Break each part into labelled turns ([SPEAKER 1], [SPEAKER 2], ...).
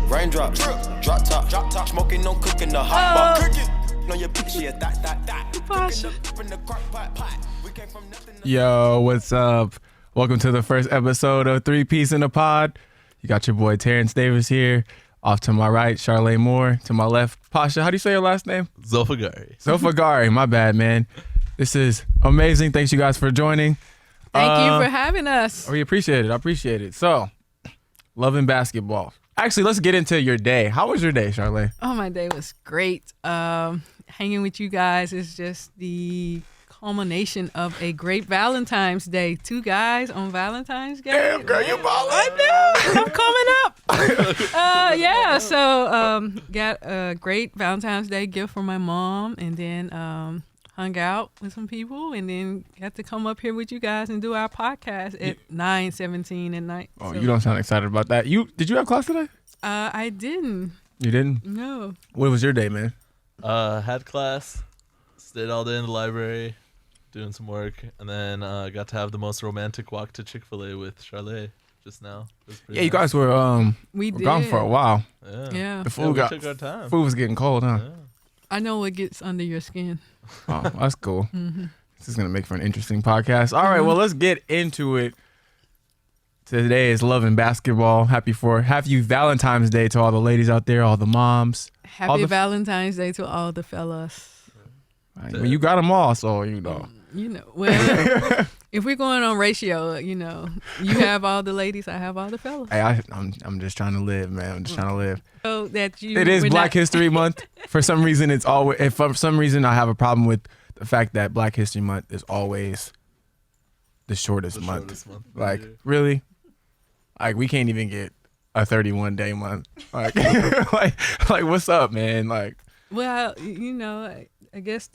[SPEAKER 1] Raindrop, drop top, smoking, no cooking the hot pot. On your bitch, yeah,
[SPEAKER 2] Yo, what's up? Welcome to the first episode of Three Peeps in the Pod. You got your boy Terrence Davis here. Off to my right, Charlay Moore. To my left, Pasha. How do you say your last name? Zofagari. My bad, man. This is amazing. Thanks you guys for joining.
[SPEAKER 3] Thank you for having us.
[SPEAKER 2] We appreciate it. I appreciate it. So, loving basketball. Actually, let's get into your day. How was your day, Charlay?
[SPEAKER 3] Oh, my day was great. Hanging with you guys is just the culmination of a great Valentine's Day. 2 guys on Valentine's Day.
[SPEAKER 2] Damn, girl, you ballin'.
[SPEAKER 3] I know. I'm coming up. So got a great Valentine's Day gift from my mom, and then hung out with some people, and then got to come up here with you guys and do our podcast at 9:17 at night.
[SPEAKER 2] Oh, so, you don't sound excited about that. Did you have class today?
[SPEAKER 3] I didn't.
[SPEAKER 2] You didn't?
[SPEAKER 3] No.
[SPEAKER 2] What was your day, man?
[SPEAKER 4] Had class, stayed all day in the library, doing some work, and then got to have the most romantic walk to Chick-fil-A with Charlay just now.
[SPEAKER 2] Yeah, you guys were gone for a while.
[SPEAKER 3] Yeah.
[SPEAKER 2] The food
[SPEAKER 4] took our time.
[SPEAKER 2] Food was getting cold, huh?
[SPEAKER 4] Yeah.
[SPEAKER 3] I know what gets under your skin.
[SPEAKER 2] Oh, that's cool. Mm-hmm. This is gonna make for an interesting podcast. All right, well, let's get into it. Today is Love and Basketball. Happy Valentine's Day to all the ladies out there, all the moms.
[SPEAKER 3] Happy Valentine's Day to all the fellas.
[SPEAKER 2] Right, well, you got them all, so you know.
[SPEAKER 3] Well, if we're going on ratio, you have all the ladies, I have all the fellas.
[SPEAKER 2] Hey, I'm just trying to live, man. I'm just trying to live.
[SPEAKER 3] So that
[SPEAKER 2] it is Black History Month. For some reason, if for some reason I have a problem with the fact that Black History Month is always the shortest month. Like, really? Like, we can't even get a 31-day month. Like, like, what's up, man? Like,
[SPEAKER 3] well, I guess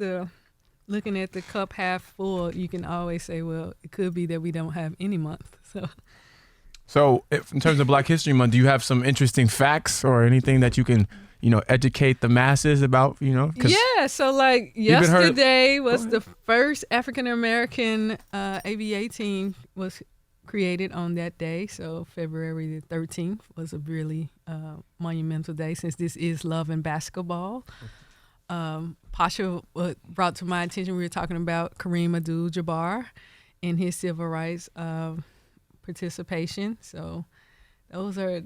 [SPEAKER 3] looking at the cup half full, you can always say, well, it could be that we don't have any month. So
[SPEAKER 2] in terms of Black History Month, do you have some interesting facts or anything that you can, educate the masses about,
[SPEAKER 3] Yeah, so like yesterday was the first African-American ABA team was created on that day. So February the 13th was a really monumental day since this is Love and Basketball. Pasha brought to my attention, we were talking about Kareem Abdul-Jabbar and his civil rights participation. So those are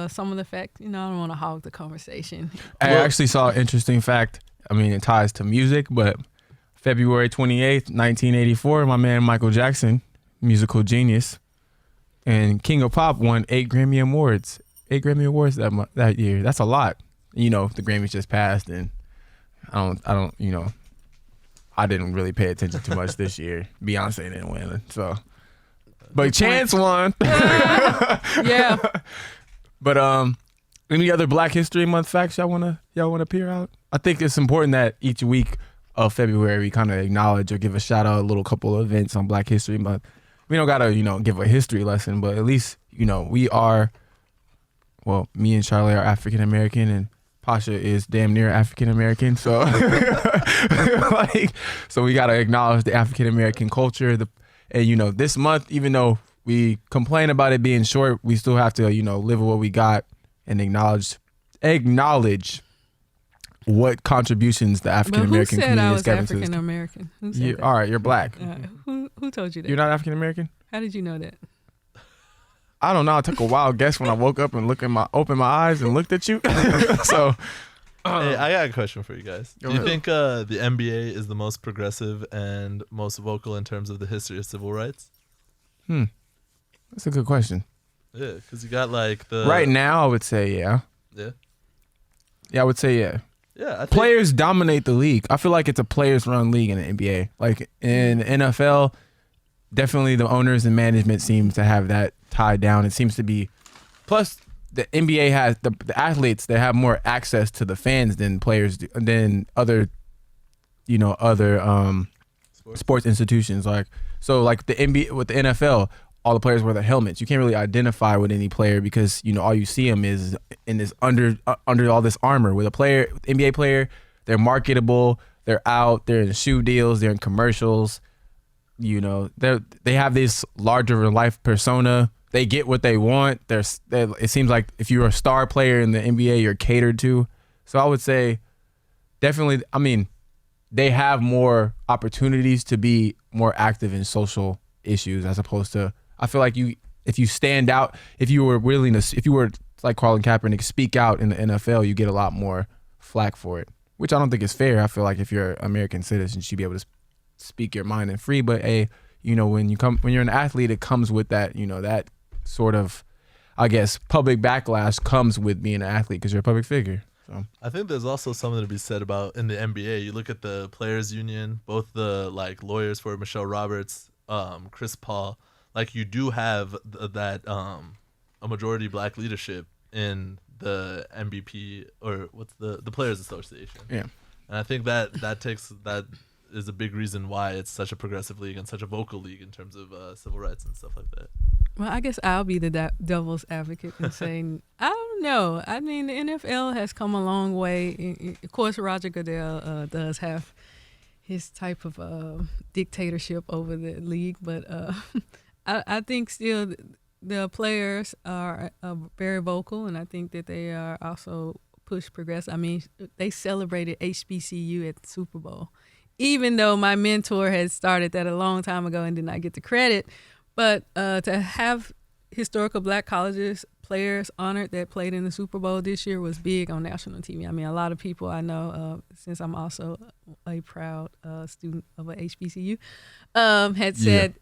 [SPEAKER 3] some of the facts. I don't want to hog the conversation.
[SPEAKER 2] I actually saw an interesting fact. I mean, it ties to music, but February 28th, 1984, my man Michael Jackson, musical genius, and King of Pop won 8 Grammy Awards. 8 Grammy Awards that year. That's a lot. The Grammys just passed, and I didn't really pay attention too much this year. Beyonce didn't win, so. But Chance won.
[SPEAKER 3] Yeah.
[SPEAKER 2] But any other Black History Month facts y'all wanna peer out? I think it's important that each week of February we kind of acknowledge or give a shout out a little couple of events on Black History Month. We don't gotta give a history lesson, but at least we are. Well, me and Charlie are African American, and Pasha is damn near African American, so so we gotta acknowledge the African American culture. And this month, even though we complain about it being short, we still have to live with what we got and acknowledge what contributions the African American community is giving to us.
[SPEAKER 3] African American? Who said that?
[SPEAKER 2] All right, you're black.
[SPEAKER 3] Who told you that?
[SPEAKER 2] You're not African American?
[SPEAKER 3] How did you know that?
[SPEAKER 2] I don't know. I took a wild guess when I woke up and opened my eyes and looked at you. So,
[SPEAKER 4] hey, I got a question for you guys. Do you think the NBA is the most progressive and most vocal in terms of the history of civil rights?
[SPEAKER 2] That's a good question.
[SPEAKER 4] Yeah, because you got like the
[SPEAKER 2] right now. I would say yeah.
[SPEAKER 4] Yeah.
[SPEAKER 2] Yeah, I would say yeah.
[SPEAKER 4] Yeah, I think
[SPEAKER 2] players dominate the league. I feel like it's a players-run league in the NBA. Like in the NFL, definitely the owners and management seems to have that tied down. It seems to be. Plus, the NBA has the athletes that have more access to the fans than players than other sports institutions. Like the NBA with the NFL, all the players wear the helmets. You can't really identify with any player because all you see them is in this under all this armor. With a player, NBA player, they're marketable. They're out. They're in shoe deals. They're in commercials. They have this larger than life persona. they get what they want. It seems like if you're a star player in the NBA, you're catered to. So I would say definitely, I mean, they have more opportunities to be more active in social issues as opposed to, I feel like if you stand out, if you were like Colin Kaepernick, speak out in the NFL, you get a lot more flack for it, which I don't think is fair. I feel like if you're an American citizen, you should be able to speak your mind and free. But when you're an athlete, it comes with that, that sort of, I guess, public backlash comes with being an athlete because you're a public figure. So
[SPEAKER 4] I think there's also something to be said about in the NBA. You look at the players union, both the like lawyers for Michelle Roberts, Chris Paul, like you do have that a majority black leadership in the MVP or what's the Players Association.
[SPEAKER 2] Yeah.
[SPEAKER 4] And I think that is a big reason why it's such a progressive league and such a vocal league in terms of civil rights and stuff like that.
[SPEAKER 3] Well, I guess I'll be the devil's advocate and saying, I don't know. I mean, the NFL has come a long way. Of course, Roger Goodell does have his type of dictatorship over the league, but I think still the players are very vocal, and I think that they are also push progressive. I mean, they celebrated HBCU at the Super Bowl, even though my mentor had started that a long time ago and did not get the credit. But to have historical black colleges players honored that played in the Super Bowl this year was big on national TV. I mean, a lot of people I know, since I'm also a proud student of a HBCU, had said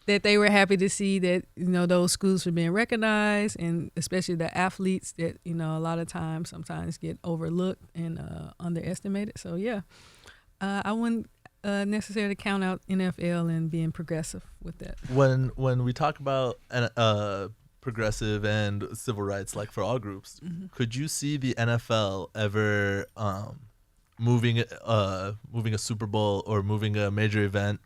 [SPEAKER 3] that they were happy to see that, those schools were being recognized, and especially the athletes that, a lot of times sometimes get overlooked and underestimated. So, yeah, I wouldn't necessarily count out NFL and being progressive with that.
[SPEAKER 4] When we talk about progressive and civil rights, like for all groups, could you see the NFL ever moving a Super Bowl or moving a major event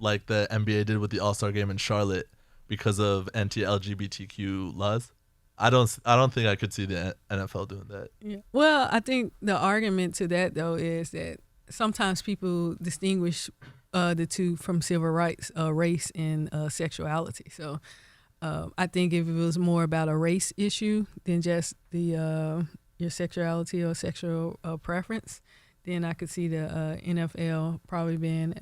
[SPEAKER 4] like the NBA did with the All-Star game in Charlotte because of anti-LGBTQ laws? I don't think I could see the NFL doing that.
[SPEAKER 3] Yeah. Well, I think the argument to that though is that sometimes people distinguish the two from civil rights, race and sexuality. So I think if it was more about a race issue than just the your sexuality or sexual preference, then I could see the NFL probably being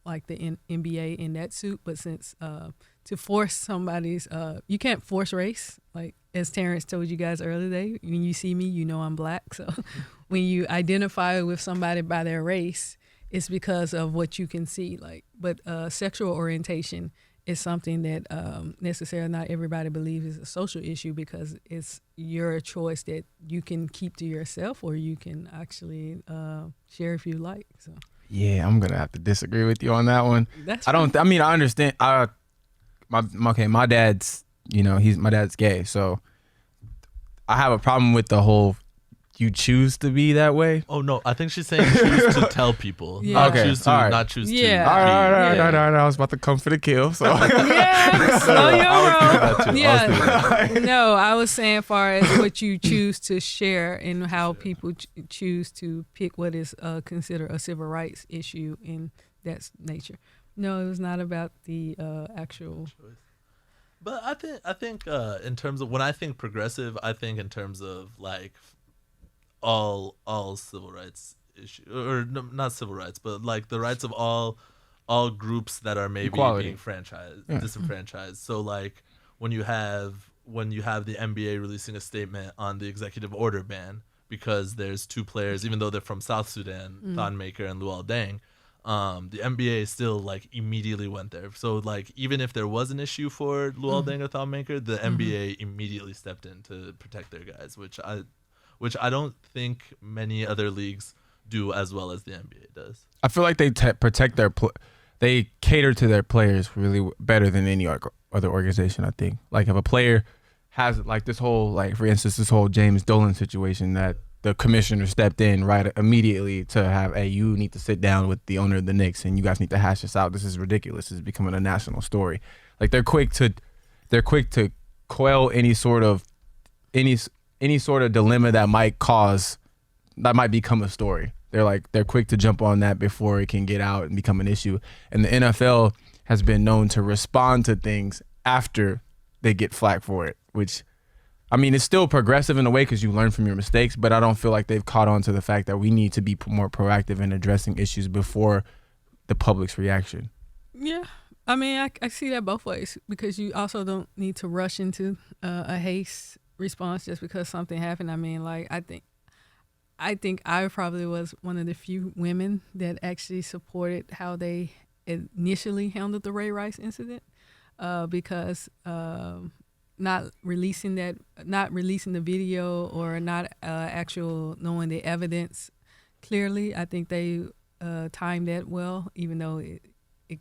[SPEAKER 3] like the NBA in that suit. But since to force somebody's, you can't force race. Like as Terrence told you guys earlier today, when you see me, you know I'm black. So when you identify with somebody by their race, it's because of what you can see. Like, but sexual orientation is something that necessarily not everybody believes is a social issue, because it's your choice that you can keep to yourself, or you can actually share if you like. So.
[SPEAKER 2] Yeah, I'm gonna have to disagree with you on that one. I understand. My dad's, my dad's gay, so I have a problem with the whole you choose to be that way.
[SPEAKER 4] Oh no, I think she's saying choose to tell people.
[SPEAKER 3] Yeah.
[SPEAKER 4] Not
[SPEAKER 2] Okay,
[SPEAKER 4] choose to,
[SPEAKER 2] all right.
[SPEAKER 4] not choose to.
[SPEAKER 3] Yeah.
[SPEAKER 2] All right. I was about to come for the kill. So
[SPEAKER 3] Yeah, slow your
[SPEAKER 4] that
[SPEAKER 3] roll.
[SPEAKER 4] too.
[SPEAKER 3] Yeah, no, I was saying far as what you choose to share and how people choose to pick what is considered a civil rights issue in that nature. No, it was not about the actual.
[SPEAKER 4] But I think in terms of when I think progressive, I think in terms of like all civil rights issue, or no, not civil rights, but like the rights of all groups that are maybe
[SPEAKER 2] Equality.
[SPEAKER 4] being disenfranchised. So like when you have the NBA releasing a statement on the executive order ban because there's two players, even though they're from South Sudan, Thon Maker and Luol Deng, the NBA still like immediately went there. So like even if there was an issue for Luol Deng or Thon Maker, the NBA immediately stepped in to protect their guys, which I don't think many other leagues do as well as the NBA does.
[SPEAKER 2] I feel like they protect they cater to their players really better than any other organization. I think like if a player has like this whole, like for instance, this whole James Dolan situation that the commissioner stepped in right immediately to have, hey, you need to sit down with the owner of the Knicks and you guys need to hash this out. This is ridiculous. This is becoming a national story. Like they're quick to quell any sort of dilemma that might become a story. They're quick to jump on that before it can get out and become an issue. And the NFL has been known to respond to things after they get flack for it, which, I mean, it's still progressive in a way because you learn from your mistakes, but I don't feel like they've caught on to the fact that we need to be more proactive in addressing issues before the public's reaction.
[SPEAKER 3] Yeah. I mean, I see that both ways, because you also don't need to rush into a haste response just because something happened. I mean, like, I think I probably was one of the few women that actually supported how they initially handled the Ray Rice incident, because not releasing the video or not actual knowing the evidence clearly. I think they timed that well, even though it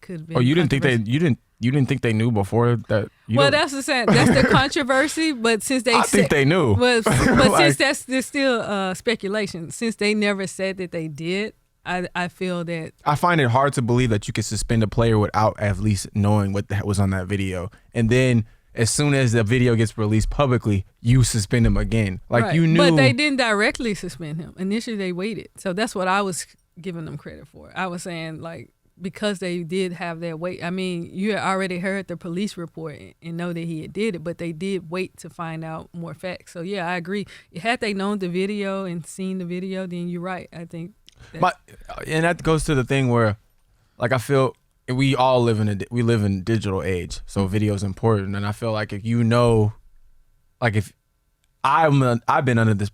[SPEAKER 3] could have been.
[SPEAKER 2] Oh, you didn't think they knew before that?
[SPEAKER 3] That's the controversy. But since they
[SPEAKER 2] think they knew.
[SPEAKER 3] But like, since there's still speculation, since they never said that they did, I feel that.
[SPEAKER 2] I find it hard to believe that you could suspend a player without at least knowing what was on that video, and then as soon as the video gets released publicly, you suspend him again. Like, right. You knew.
[SPEAKER 3] But they didn't directly suspend him. Initially, they waited. So that's what I was giving them credit for. I was saying, like, because they did have that wait. I mean, you had already heard the police report and know that he had did it, but they did wait to find out more facts. So, yeah, I agree. Had they known the video and seen the video, then you're right. I think.
[SPEAKER 2] And that goes to the thing where, like, I feel we all live in a digital age, so video is important. And I feel like if you know, like, if I've been under the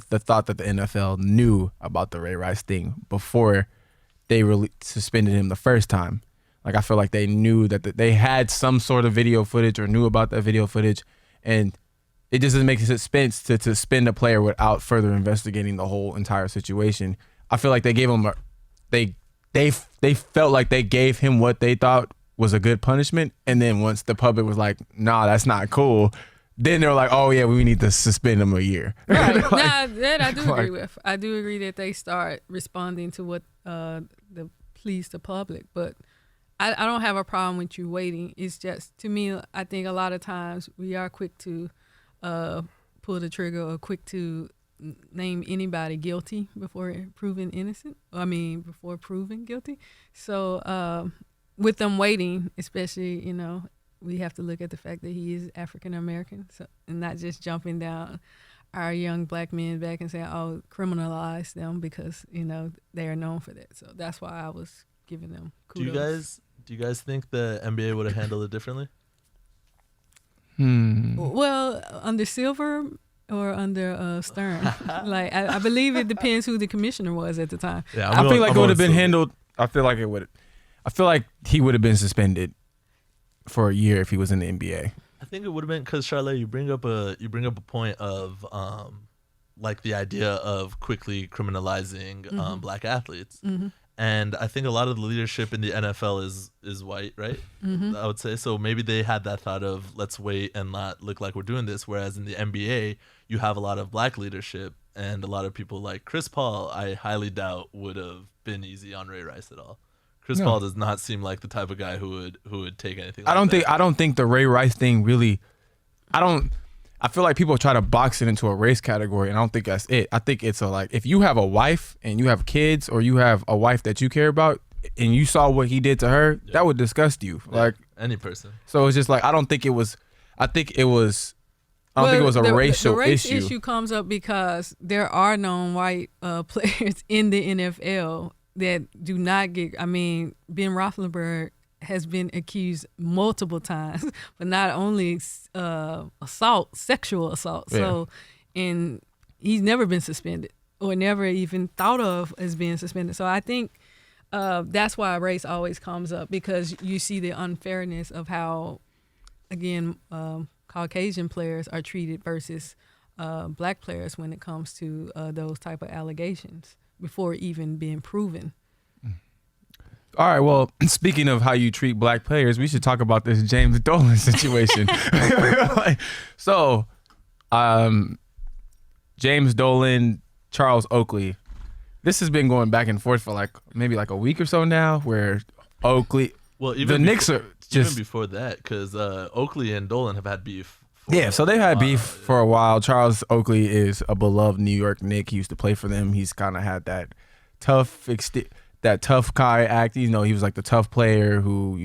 [SPEAKER 2] thought that the NFL knew about the Ray Rice thing before they really suspended him the first time. Like, I feel like they knew that they had some sort of video footage or knew about that video footage, and it just doesn't make sense to suspend a player without further investigating the whole entire situation. I feel like they gave him they felt like they gave him what they thought was a good punishment, and then once the public was like, nah, that's not cool, then they were like, oh yeah, we need to suspend him a year.
[SPEAKER 3] Right. That I do agree with. I do agree that they start responding to what pleased the public, but I don't have a problem with you waiting. It's just, to me, I think a lot of times we are quick to pull the trigger or quick to name anybody guilty before proven innocent. Before proven guilty. So with them waiting, especially, we have to look at the fact that he is African American, so, and not just jumping down our young black men back and saying, oh, criminalize them because, they are known for that. So that's why I was giving them kudos.
[SPEAKER 4] Do you guys think the NBA would have handled it differently?
[SPEAKER 3] Well, under Silver or under Stern? Like, I believe it depends who the commissioner was at the time.
[SPEAKER 2] Yeah, I feel like it would have been handled. I feel like he would have been suspended for a year if he was in the NBA.
[SPEAKER 4] I think it would have been because, Charlotte, you bring up a point of like the idea of quickly criminalizing black athletes. Mm-hmm. And I think a lot of the leadership in the NFL is white, right? Mm-hmm. I would say. So maybe they had that thought of, let's wait and not look like we're doing this. Whereas in the NBA, you have a lot of black leadership, and a lot of people like Chris Paul, I highly doubt would have been easy on Ray Rice at all. Chris Paul does not seem like the type of guy who would take anything. I
[SPEAKER 2] don't think the Ray Rice thing really. I feel like people try to box it into a race category, and I don't think that's it. I think it's if you have a wife and you have kids, or you have a wife that you care about, and you saw what he did to her, that would disgust you. Yeah, like
[SPEAKER 4] any person.
[SPEAKER 2] So it's just like, I think it was a racial
[SPEAKER 3] the race
[SPEAKER 2] issue.
[SPEAKER 3] Issue comes up because there are non-white players in the NFL that do not get. I mean, Ben Roethlisberger has been accused multiple times, but not only sexual assault. Yeah. So, and he's never been suspended or never even thought of as being suspended. So I think that's why race always comes up, because you see the unfairness of how, again, Caucasian players are treated versus black players when it comes to those type of allegations before even being proven.
[SPEAKER 2] All right, well, speaking of how you treat black players, we should talk about this James Dolan situation. James Dolan, Charles Oakley. This has been going back and forth for maybe a week or so now, where Oakley, Knicks are just...
[SPEAKER 4] Even before that, because Oakley and Dolan have had beef.
[SPEAKER 2] So they've had beef for a while. Charles Oakley is a beloved New York Knick. He used to play for them. He's kind of had that tough guy act. He was like the tough player who,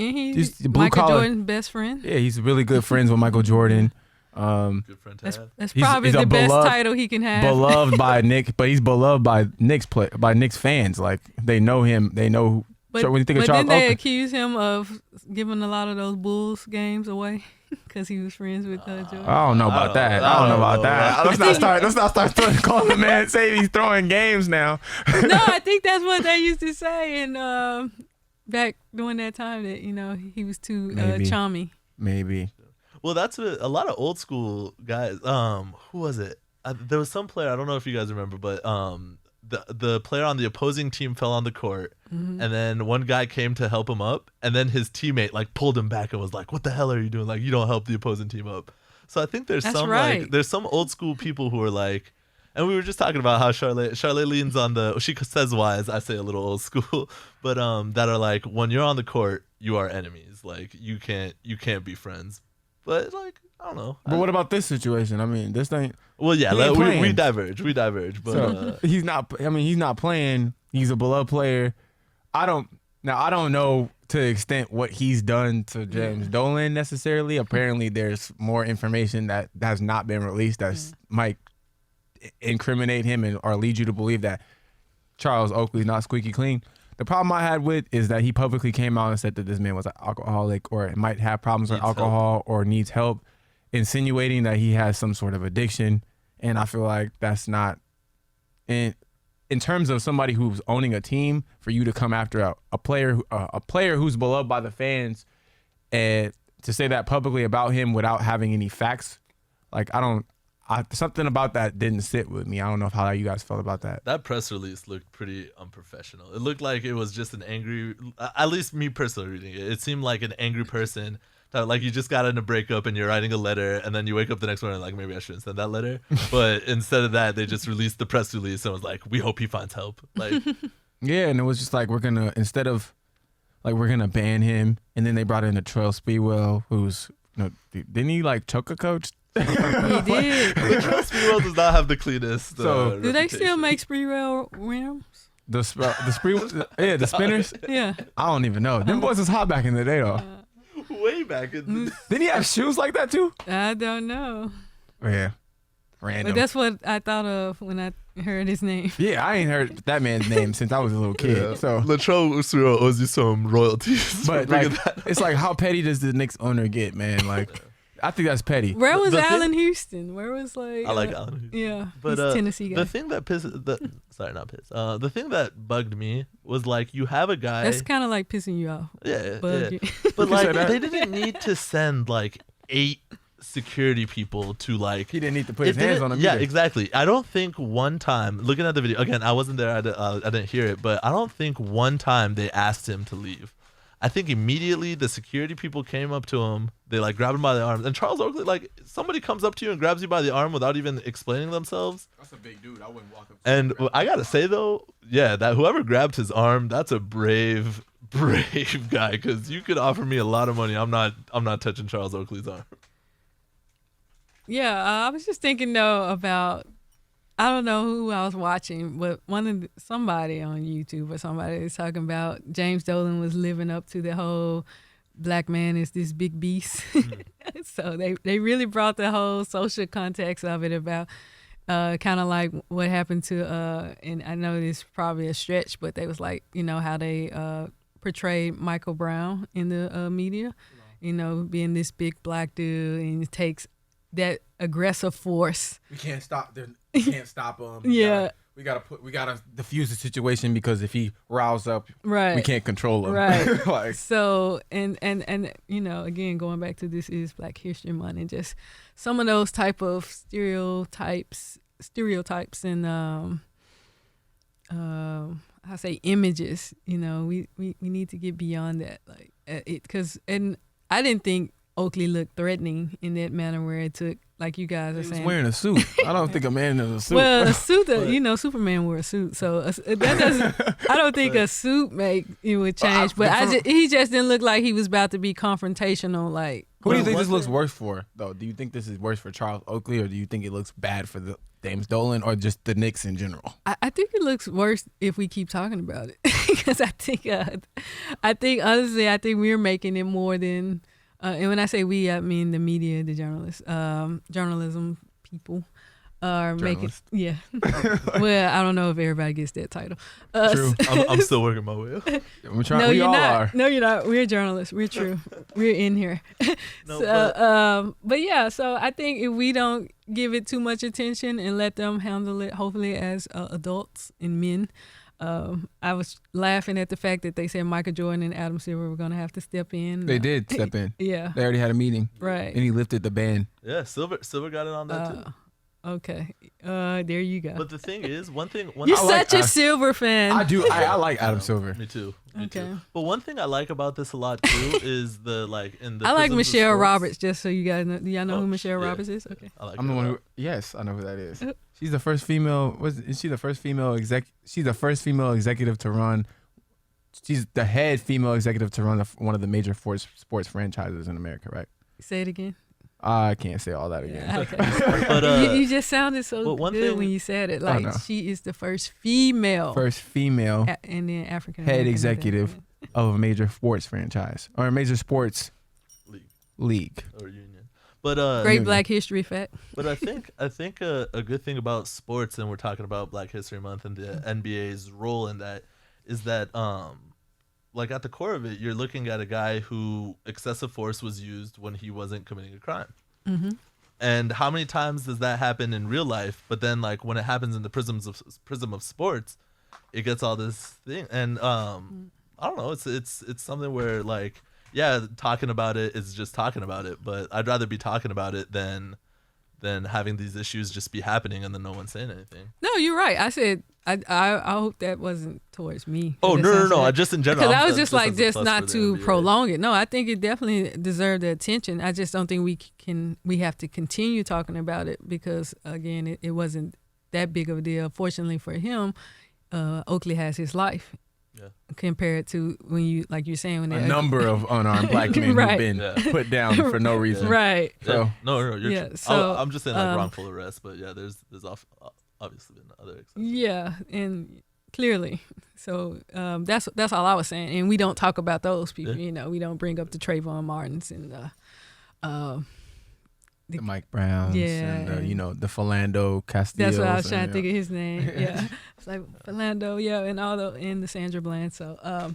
[SPEAKER 3] he's Michael Jordan's best friend.
[SPEAKER 2] Yeah, he's really good friends with Michael Jordan.
[SPEAKER 4] Good friend to have.
[SPEAKER 3] That's probably the best title he can have.
[SPEAKER 2] Beloved by Nick, but he's beloved by Knicks fans. Like they know him. They know.
[SPEAKER 3] But,
[SPEAKER 2] when you think of
[SPEAKER 3] Charles
[SPEAKER 2] Oakley,
[SPEAKER 3] they accuse him of giving a lot of those Bulls games away because he was friends with Jordan.
[SPEAKER 2] I don't know about that. I don't know about that. Let's not start calling the man say he's throwing games now.
[SPEAKER 3] No, I think that's what they used to say, and back during that time that he was too chummy.
[SPEAKER 2] Maybe.
[SPEAKER 4] Well, that's a lot of old school guys. Who was it? There was some player, I don't know if you guys remember, but the player on the opposing team fell on the court, and then one guy came to help him up, and then his teammate like pulled him back and was like, "What the hell are you doing? Like, you don't help the opposing team up." So I think there's there's some old school people who are like, and we were just talking about how Charlotte leans on she says wise, I say a little old school, but that are like, when you're on the court, you are enemies. Like you can't be friends. But like, I don't know.
[SPEAKER 2] But what about this situation? I mean, this thing.
[SPEAKER 4] Well, yeah, we diverge. But
[SPEAKER 2] so, he's not. I mean, he's not playing. He's a beloved player. I don't know to the extent what he's done to James Dolan necessarily. Apparently, there's more information that has not been released that might incriminate him or lead you to believe that Charles Oakley's not squeaky clean. The problem I had with is that he publicly came out and said that this man was an alcoholic or might have problems with alcohol or needs help, insinuating that he has some sort of addiction. And I feel like that's not in terms of somebody who's owning a team, for you to come after a player who's beloved by the fans and to say that publicly about him without having any facts. Like something about that didn't sit with me. I don't know how you guys felt about that.
[SPEAKER 4] That press release looked pretty unprofessional. It looked like it was just an angry, at least me personally reading it, it seemed like an angry person that like you just got in a breakup and you're writing a letter and then you wake up the next morning and like, maybe I shouldn't send that letter. But instead of that, they just released the press release and was like, we hope he finds help. Like,
[SPEAKER 2] yeah, and it was just like, we're going to ban him. And then they brought in the Trail Speedwell, who's, didn't he like choke a coach?
[SPEAKER 3] He did.
[SPEAKER 4] The Speedwell does not have the cleanest.
[SPEAKER 2] So
[SPEAKER 3] do they still make Speedwell rims?
[SPEAKER 2] The spinners.
[SPEAKER 3] Yeah,
[SPEAKER 2] I don't even know. Them boys was hot back in the day though.
[SPEAKER 4] Way back in the
[SPEAKER 2] Didn't he have shoes like that too?
[SPEAKER 3] I don't know.
[SPEAKER 2] Yeah, random.
[SPEAKER 3] But that's what I thought of when I heard his name.
[SPEAKER 2] Yeah, I ain't heard that man's name since I was a little kid. Yeah. So
[SPEAKER 4] Latrell Usuro owes you some royalties.
[SPEAKER 2] But like, it's like, how petty does the Knicks owner get, man? Like. I think that's petty.
[SPEAKER 3] Where was Allen Houston? Where was like?
[SPEAKER 4] I like Allen Houston.
[SPEAKER 3] Yeah,
[SPEAKER 4] but
[SPEAKER 3] he's Tennessee guy.
[SPEAKER 4] The thing that the thing that bugged me was like, you have a guy.
[SPEAKER 3] That's kind of like pissing you off.
[SPEAKER 4] Yeah. But like, they didn't need to send like 8 security people to like.
[SPEAKER 2] He didn't need to put his hands on him.
[SPEAKER 4] Yeah,
[SPEAKER 2] either.
[SPEAKER 4] exactly. I don't think one time, looking at the video again, I wasn't there. I didn't hear it, but I don't think one time they asked him to leave. I think immediately the security people came up to him. They like grabbed him by the arm. And Charles Oakley, like, somebody comes up to you and grabs you by the arm without even explaining themselves.
[SPEAKER 2] That's a big dude. I wouldn't walk up.
[SPEAKER 4] And I gotta say though, yeah, that whoever grabbed his arm, that's a brave guy. Because you could offer me a lot of money. I'm not touching Charles Oakley's arm.
[SPEAKER 3] Yeah, I was just thinking though about, I don't know who I was watching, but somebody on YouTube or somebody was talking about James Dolan was living up to the whole black man is this big beast. So they really brought the whole social context of it about kind of like what happened to, and I know this is probably a stretch, but they was like, how they portrayed Michael Brown in the media, being this big black dude, and it takes that aggressive force.
[SPEAKER 2] We can't stop them. We can't stop him.
[SPEAKER 3] Yeah.
[SPEAKER 2] We gotta diffuse the situation, because if he riles up,
[SPEAKER 3] right,
[SPEAKER 2] we can't control him.
[SPEAKER 3] Right.
[SPEAKER 2] Like,
[SPEAKER 3] so and again, going back to This Is Black History Month, and just some of those type of stereotypes and I say images. We need to get beyond that, like it, because I didn't think Oakley looked threatening in that manner where it took, like you guys are saying.
[SPEAKER 2] He was wearing a suit. I don't think a man in a suit.
[SPEAKER 3] Well, a suit, Superman wore a suit, so that doesn't. I don't think a suit would change. But he just didn't look like he was about to be confrontational. Like,
[SPEAKER 2] who do you think this looks worse for, though? Do you think this is worse for Charles Oakley, or do you think it looks bad for the James Dolan, or just the Knicks in general?
[SPEAKER 3] I think it looks worse if we keep talking about it. because I think honestly, I think we're making it more than, and when I say we, I mean the media, the journalists, journalism people.
[SPEAKER 2] Journalist.
[SPEAKER 3] Yeah. Well, I don't know if everybody gets that title.
[SPEAKER 2] True.
[SPEAKER 4] I'm still working my way up.
[SPEAKER 2] I'm trying.
[SPEAKER 3] No,
[SPEAKER 2] We
[SPEAKER 3] you're
[SPEAKER 2] all
[SPEAKER 3] not.
[SPEAKER 2] are.
[SPEAKER 3] No, you're not. We're journalists. We're true. We're in here.
[SPEAKER 4] No,
[SPEAKER 3] but yeah, so I think if we don't give it too much attention and let them handle it, hopefully as adults and men. I was laughing at the fact that they said Michael Jordan and Adam Silver were going to have to step in.
[SPEAKER 2] They did step in.
[SPEAKER 3] Yeah.
[SPEAKER 2] They already had a meeting.
[SPEAKER 3] Right.
[SPEAKER 2] And he lifted the ban.
[SPEAKER 4] Yeah, Silver got it on that too.
[SPEAKER 3] Okay. There you go.
[SPEAKER 4] But the thing is, one thing
[SPEAKER 3] You're
[SPEAKER 2] I like
[SPEAKER 3] such a Silver fan.
[SPEAKER 2] I do. I like Adam Silver.
[SPEAKER 4] Me too. Me
[SPEAKER 3] Okay.
[SPEAKER 4] too. But one thing I like about this a lot too is the in the.
[SPEAKER 3] I like
[SPEAKER 4] prisms of
[SPEAKER 3] Michelle
[SPEAKER 4] sports-
[SPEAKER 3] Roberts, just so you guys know. Do y'all know
[SPEAKER 4] Oh,
[SPEAKER 3] who Michelle
[SPEAKER 4] yeah.
[SPEAKER 3] Roberts is? Okay.
[SPEAKER 4] I like
[SPEAKER 2] I'm the
[SPEAKER 4] her
[SPEAKER 2] one
[SPEAKER 4] a
[SPEAKER 2] who.
[SPEAKER 4] lot.
[SPEAKER 2] Yes, I know who that is. She's the first female. Is she the first female She's the first female executive to run. She's the head female executive to run one of the major sports franchises in America, right?
[SPEAKER 3] Say it again.
[SPEAKER 2] I can't say all that again.
[SPEAKER 3] Yeah, okay.
[SPEAKER 4] But
[SPEAKER 3] you just sounded so
[SPEAKER 4] but one
[SPEAKER 3] good
[SPEAKER 4] thing-
[SPEAKER 3] when you said it. Like
[SPEAKER 2] no.
[SPEAKER 3] she is the first female,
[SPEAKER 2] First female
[SPEAKER 3] and then African
[SPEAKER 2] head
[SPEAKER 3] American,
[SPEAKER 2] executive of a major sports franchise or a major sports league.
[SPEAKER 4] or union. But
[SPEAKER 3] Great
[SPEAKER 2] Union.
[SPEAKER 3] Black History fact.
[SPEAKER 4] But I think a good thing about sports, and we're talking about Black History Month and the NBA's role in that, is that like at the core of it, you're looking at a guy who excessive force was used when he wasn't committing a crime.
[SPEAKER 3] Mm-hmm.
[SPEAKER 4] And how many times does that happen in real life? But then like when it happens in the prism of sports, it gets all this thing. And I don't know, it's something where like, yeah, talking about it is just talking about it, but I'd rather be talking about it than having these issues just be happening and then no one's saying anything.
[SPEAKER 3] No, you're right. I said I hope that wasn't towards me.
[SPEAKER 4] Oh,
[SPEAKER 3] That
[SPEAKER 4] no.
[SPEAKER 3] sounds like-
[SPEAKER 4] Just in general.
[SPEAKER 3] Because I was
[SPEAKER 4] I'm-
[SPEAKER 3] just like,
[SPEAKER 4] as a
[SPEAKER 3] just
[SPEAKER 4] plus
[SPEAKER 3] not
[SPEAKER 4] for the
[SPEAKER 3] to
[SPEAKER 4] NBA.
[SPEAKER 3] prolong it. No, I think it definitely deserved the attention. I just don't think we have to continue talking about it because, again, it wasn't that big of a deal. Fortunately for him, Oakley has his life.
[SPEAKER 4] Yeah.
[SPEAKER 3] Compared to when you, like you're saying, when
[SPEAKER 2] A number of unarmed black men
[SPEAKER 3] Right.
[SPEAKER 2] who've been
[SPEAKER 4] Yeah.
[SPEAKER 2] put down for no reason.
[SPEAKER 3] right.
[SPEAKER 2] So
[SPEAKER 4] Yeah. No, you're
[SPEAKER 3] Yeah,
[SPEAKER 4] true.
[SPEAKER 3] so,
[SPEAKER 4] I'm just saying like wrongful arrest, but yeah, there's obviously been other exceptions.
[SPEAKER 3] Yeah, and clearly. So that's all I was saying. And we don't talk about those people.
[SPEAKER 4] Yeah.
[SPEAKER 3] You know, we don't bring up the Trayvon Martins and
[SPEAKER 2] the Mike Browns and
[SPEAKER 3] Yeah.
[SPEAKER 2] the Philando Castillos.
[SPEAKER 3] that's what I was trying
[SPEAKER 2] and,
[SPEAKER 3] to think of his name. Yeah, it's like Philando. Yeah, and the Sandra Bland. So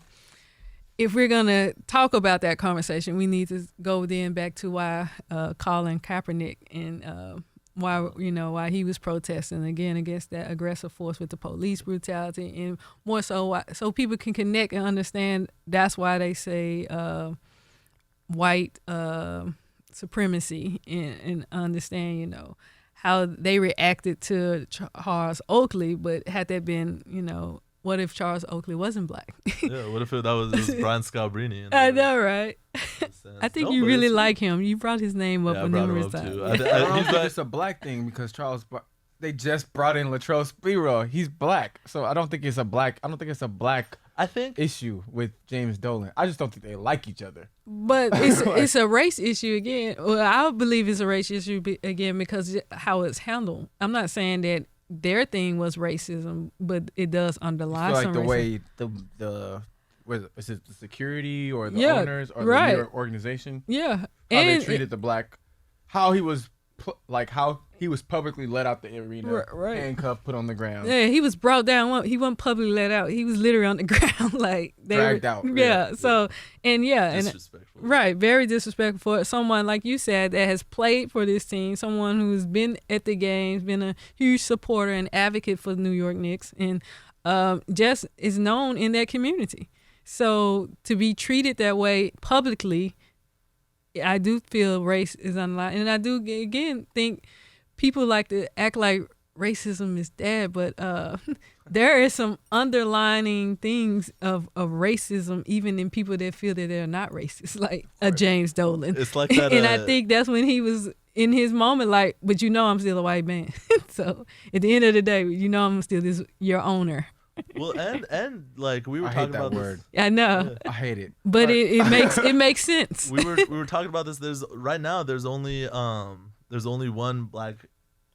[SPEAKER 3] if we're gonna talk about that conversation, we need to go then back to why Colin Kaepernick and why he was protesting again against that aggressive force with the police brutality, and more so so people can connect and understand. That's why they say white supremacy and understand how they reacted to Charles Oakley. But had that been what if Charles Oakley wasn't black?
[SPEAKER 4] Yeah, what if it was Brian Scalabrini? And
[SPEAKER 3] I know, right? I think you
[SPEAKER 4] but
[SPEAKER 3] really
[SPEAKER 4] it's-
[SPEAKER 3] like him. You brought his name up
[SPEAKER 4] Yeah, I brought him
[SPEAKER 3] numerous
[SPEAKER 4] up
[SPEAKER 3] times.
[SPEAKER 4] too.
[SPEAKER 2] I don't
[SPEAKER 4] He's
[SPEAKER 2] think
[SPEAKER 4] like,
[SPEAKER 2] it's a black thing because they just brought in Latrell Sprewell. He's black, so I don't think it's a black
[SPEAKER 4] I think
[SPEAKER 2] issue with James Dolan. I just don't think they like each other.
[SPEAKER 3] But it's a race issue again. Well, I believe it's a race issue again because how it's handled. I'm not saying that their thing was racism, but it does
[SPEAKER 2] I
[SPEAKER 3] underlie
[SPEAKER 2] feel like
[SPEAKER 3] some
[SPEAKER 2] the
[SPEAKER 3] racism.
[SPEAKER 2] way is it the security or the
[SPEAKER 3] Yeah,
[SPEAKER 2] owners or
[SPEAKER 3] right.
[SPEAKER 2] the New York organization
[SPEAKER 3] Yeah,
[SPEAKER 2] how
[SPEAKER 3] and
[SPEAKER 2] they treated the black, how he was publicly let out the arena,
[SPEAKER 3] Right.
[SPEAKER 2] handcuffed, put on the ground.
[SPEAKER 3] yeah, he was brought down. He wasn't publicly let out. He was literally on the ground, like
[SPEAKER 2] Dragged out.
[SPEAKER 3] Yeah. So and
[SPEAKER 4] disrespectful.
[SPEAKER 3] right, very disrespectful for someone like you said that has played for this team, someone who's been at the games, been a huge supporter and advocate for the New York Knicks, and just is known in that community. So to be treated that way publicly, I do feel race is unlike, and I do again think people like to act like racism is dead, but there is some underlining things of racism even in people that feel that they're not racist, like a James Dolan.
[SPEAKER 4] It's like that.
[SPEAKER 3] And I think that's when he was in his moment, like, but I'm still a white man. So at the end of the day, I'm still your owner.
[SPEAKER 4] Well, and like we were
[SPEAKER 2] I
[SPEAKER 4] talking
[SPEAKER 2] hate that
[SPEAKER 4] about
[SPEAKER 2] word.
[SPEAKER 3] I know,
[SPEAKER 2] I hate it.
[SPEAKER 3] but it makes sense.
[SPEAKER 4] we were talking about this. There's only one black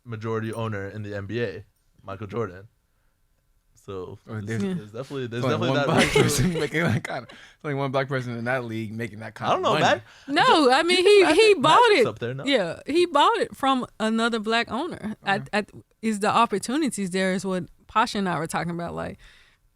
[SPEAKER 4] majority owner in the NBA, Michael Jordan. So
[SPEAKER 2] there's
[SPEAKER 4] definitely
[SPEAKER 2] one
[SPEAKER 4] that
[SPEAKER 2] black
[SPEAKER 4] racial-
[SPEAKER 2] person making that kind of. Only one black person in that league making that kind
[SPEAKER 4] I don't know,
[SPEAKER 2] of money.
[SPEAKER 4] man.
[SPEAKER 3] No, I mean he bought
[SPEAKER 4] Magic's
[SPEAKER 3] it.
[SPEAKER 4] up there, no?
[SPEAKER 3] Yeah, he bought it from another black owner. Is the opportunities there is what Pasha and I were talking about, like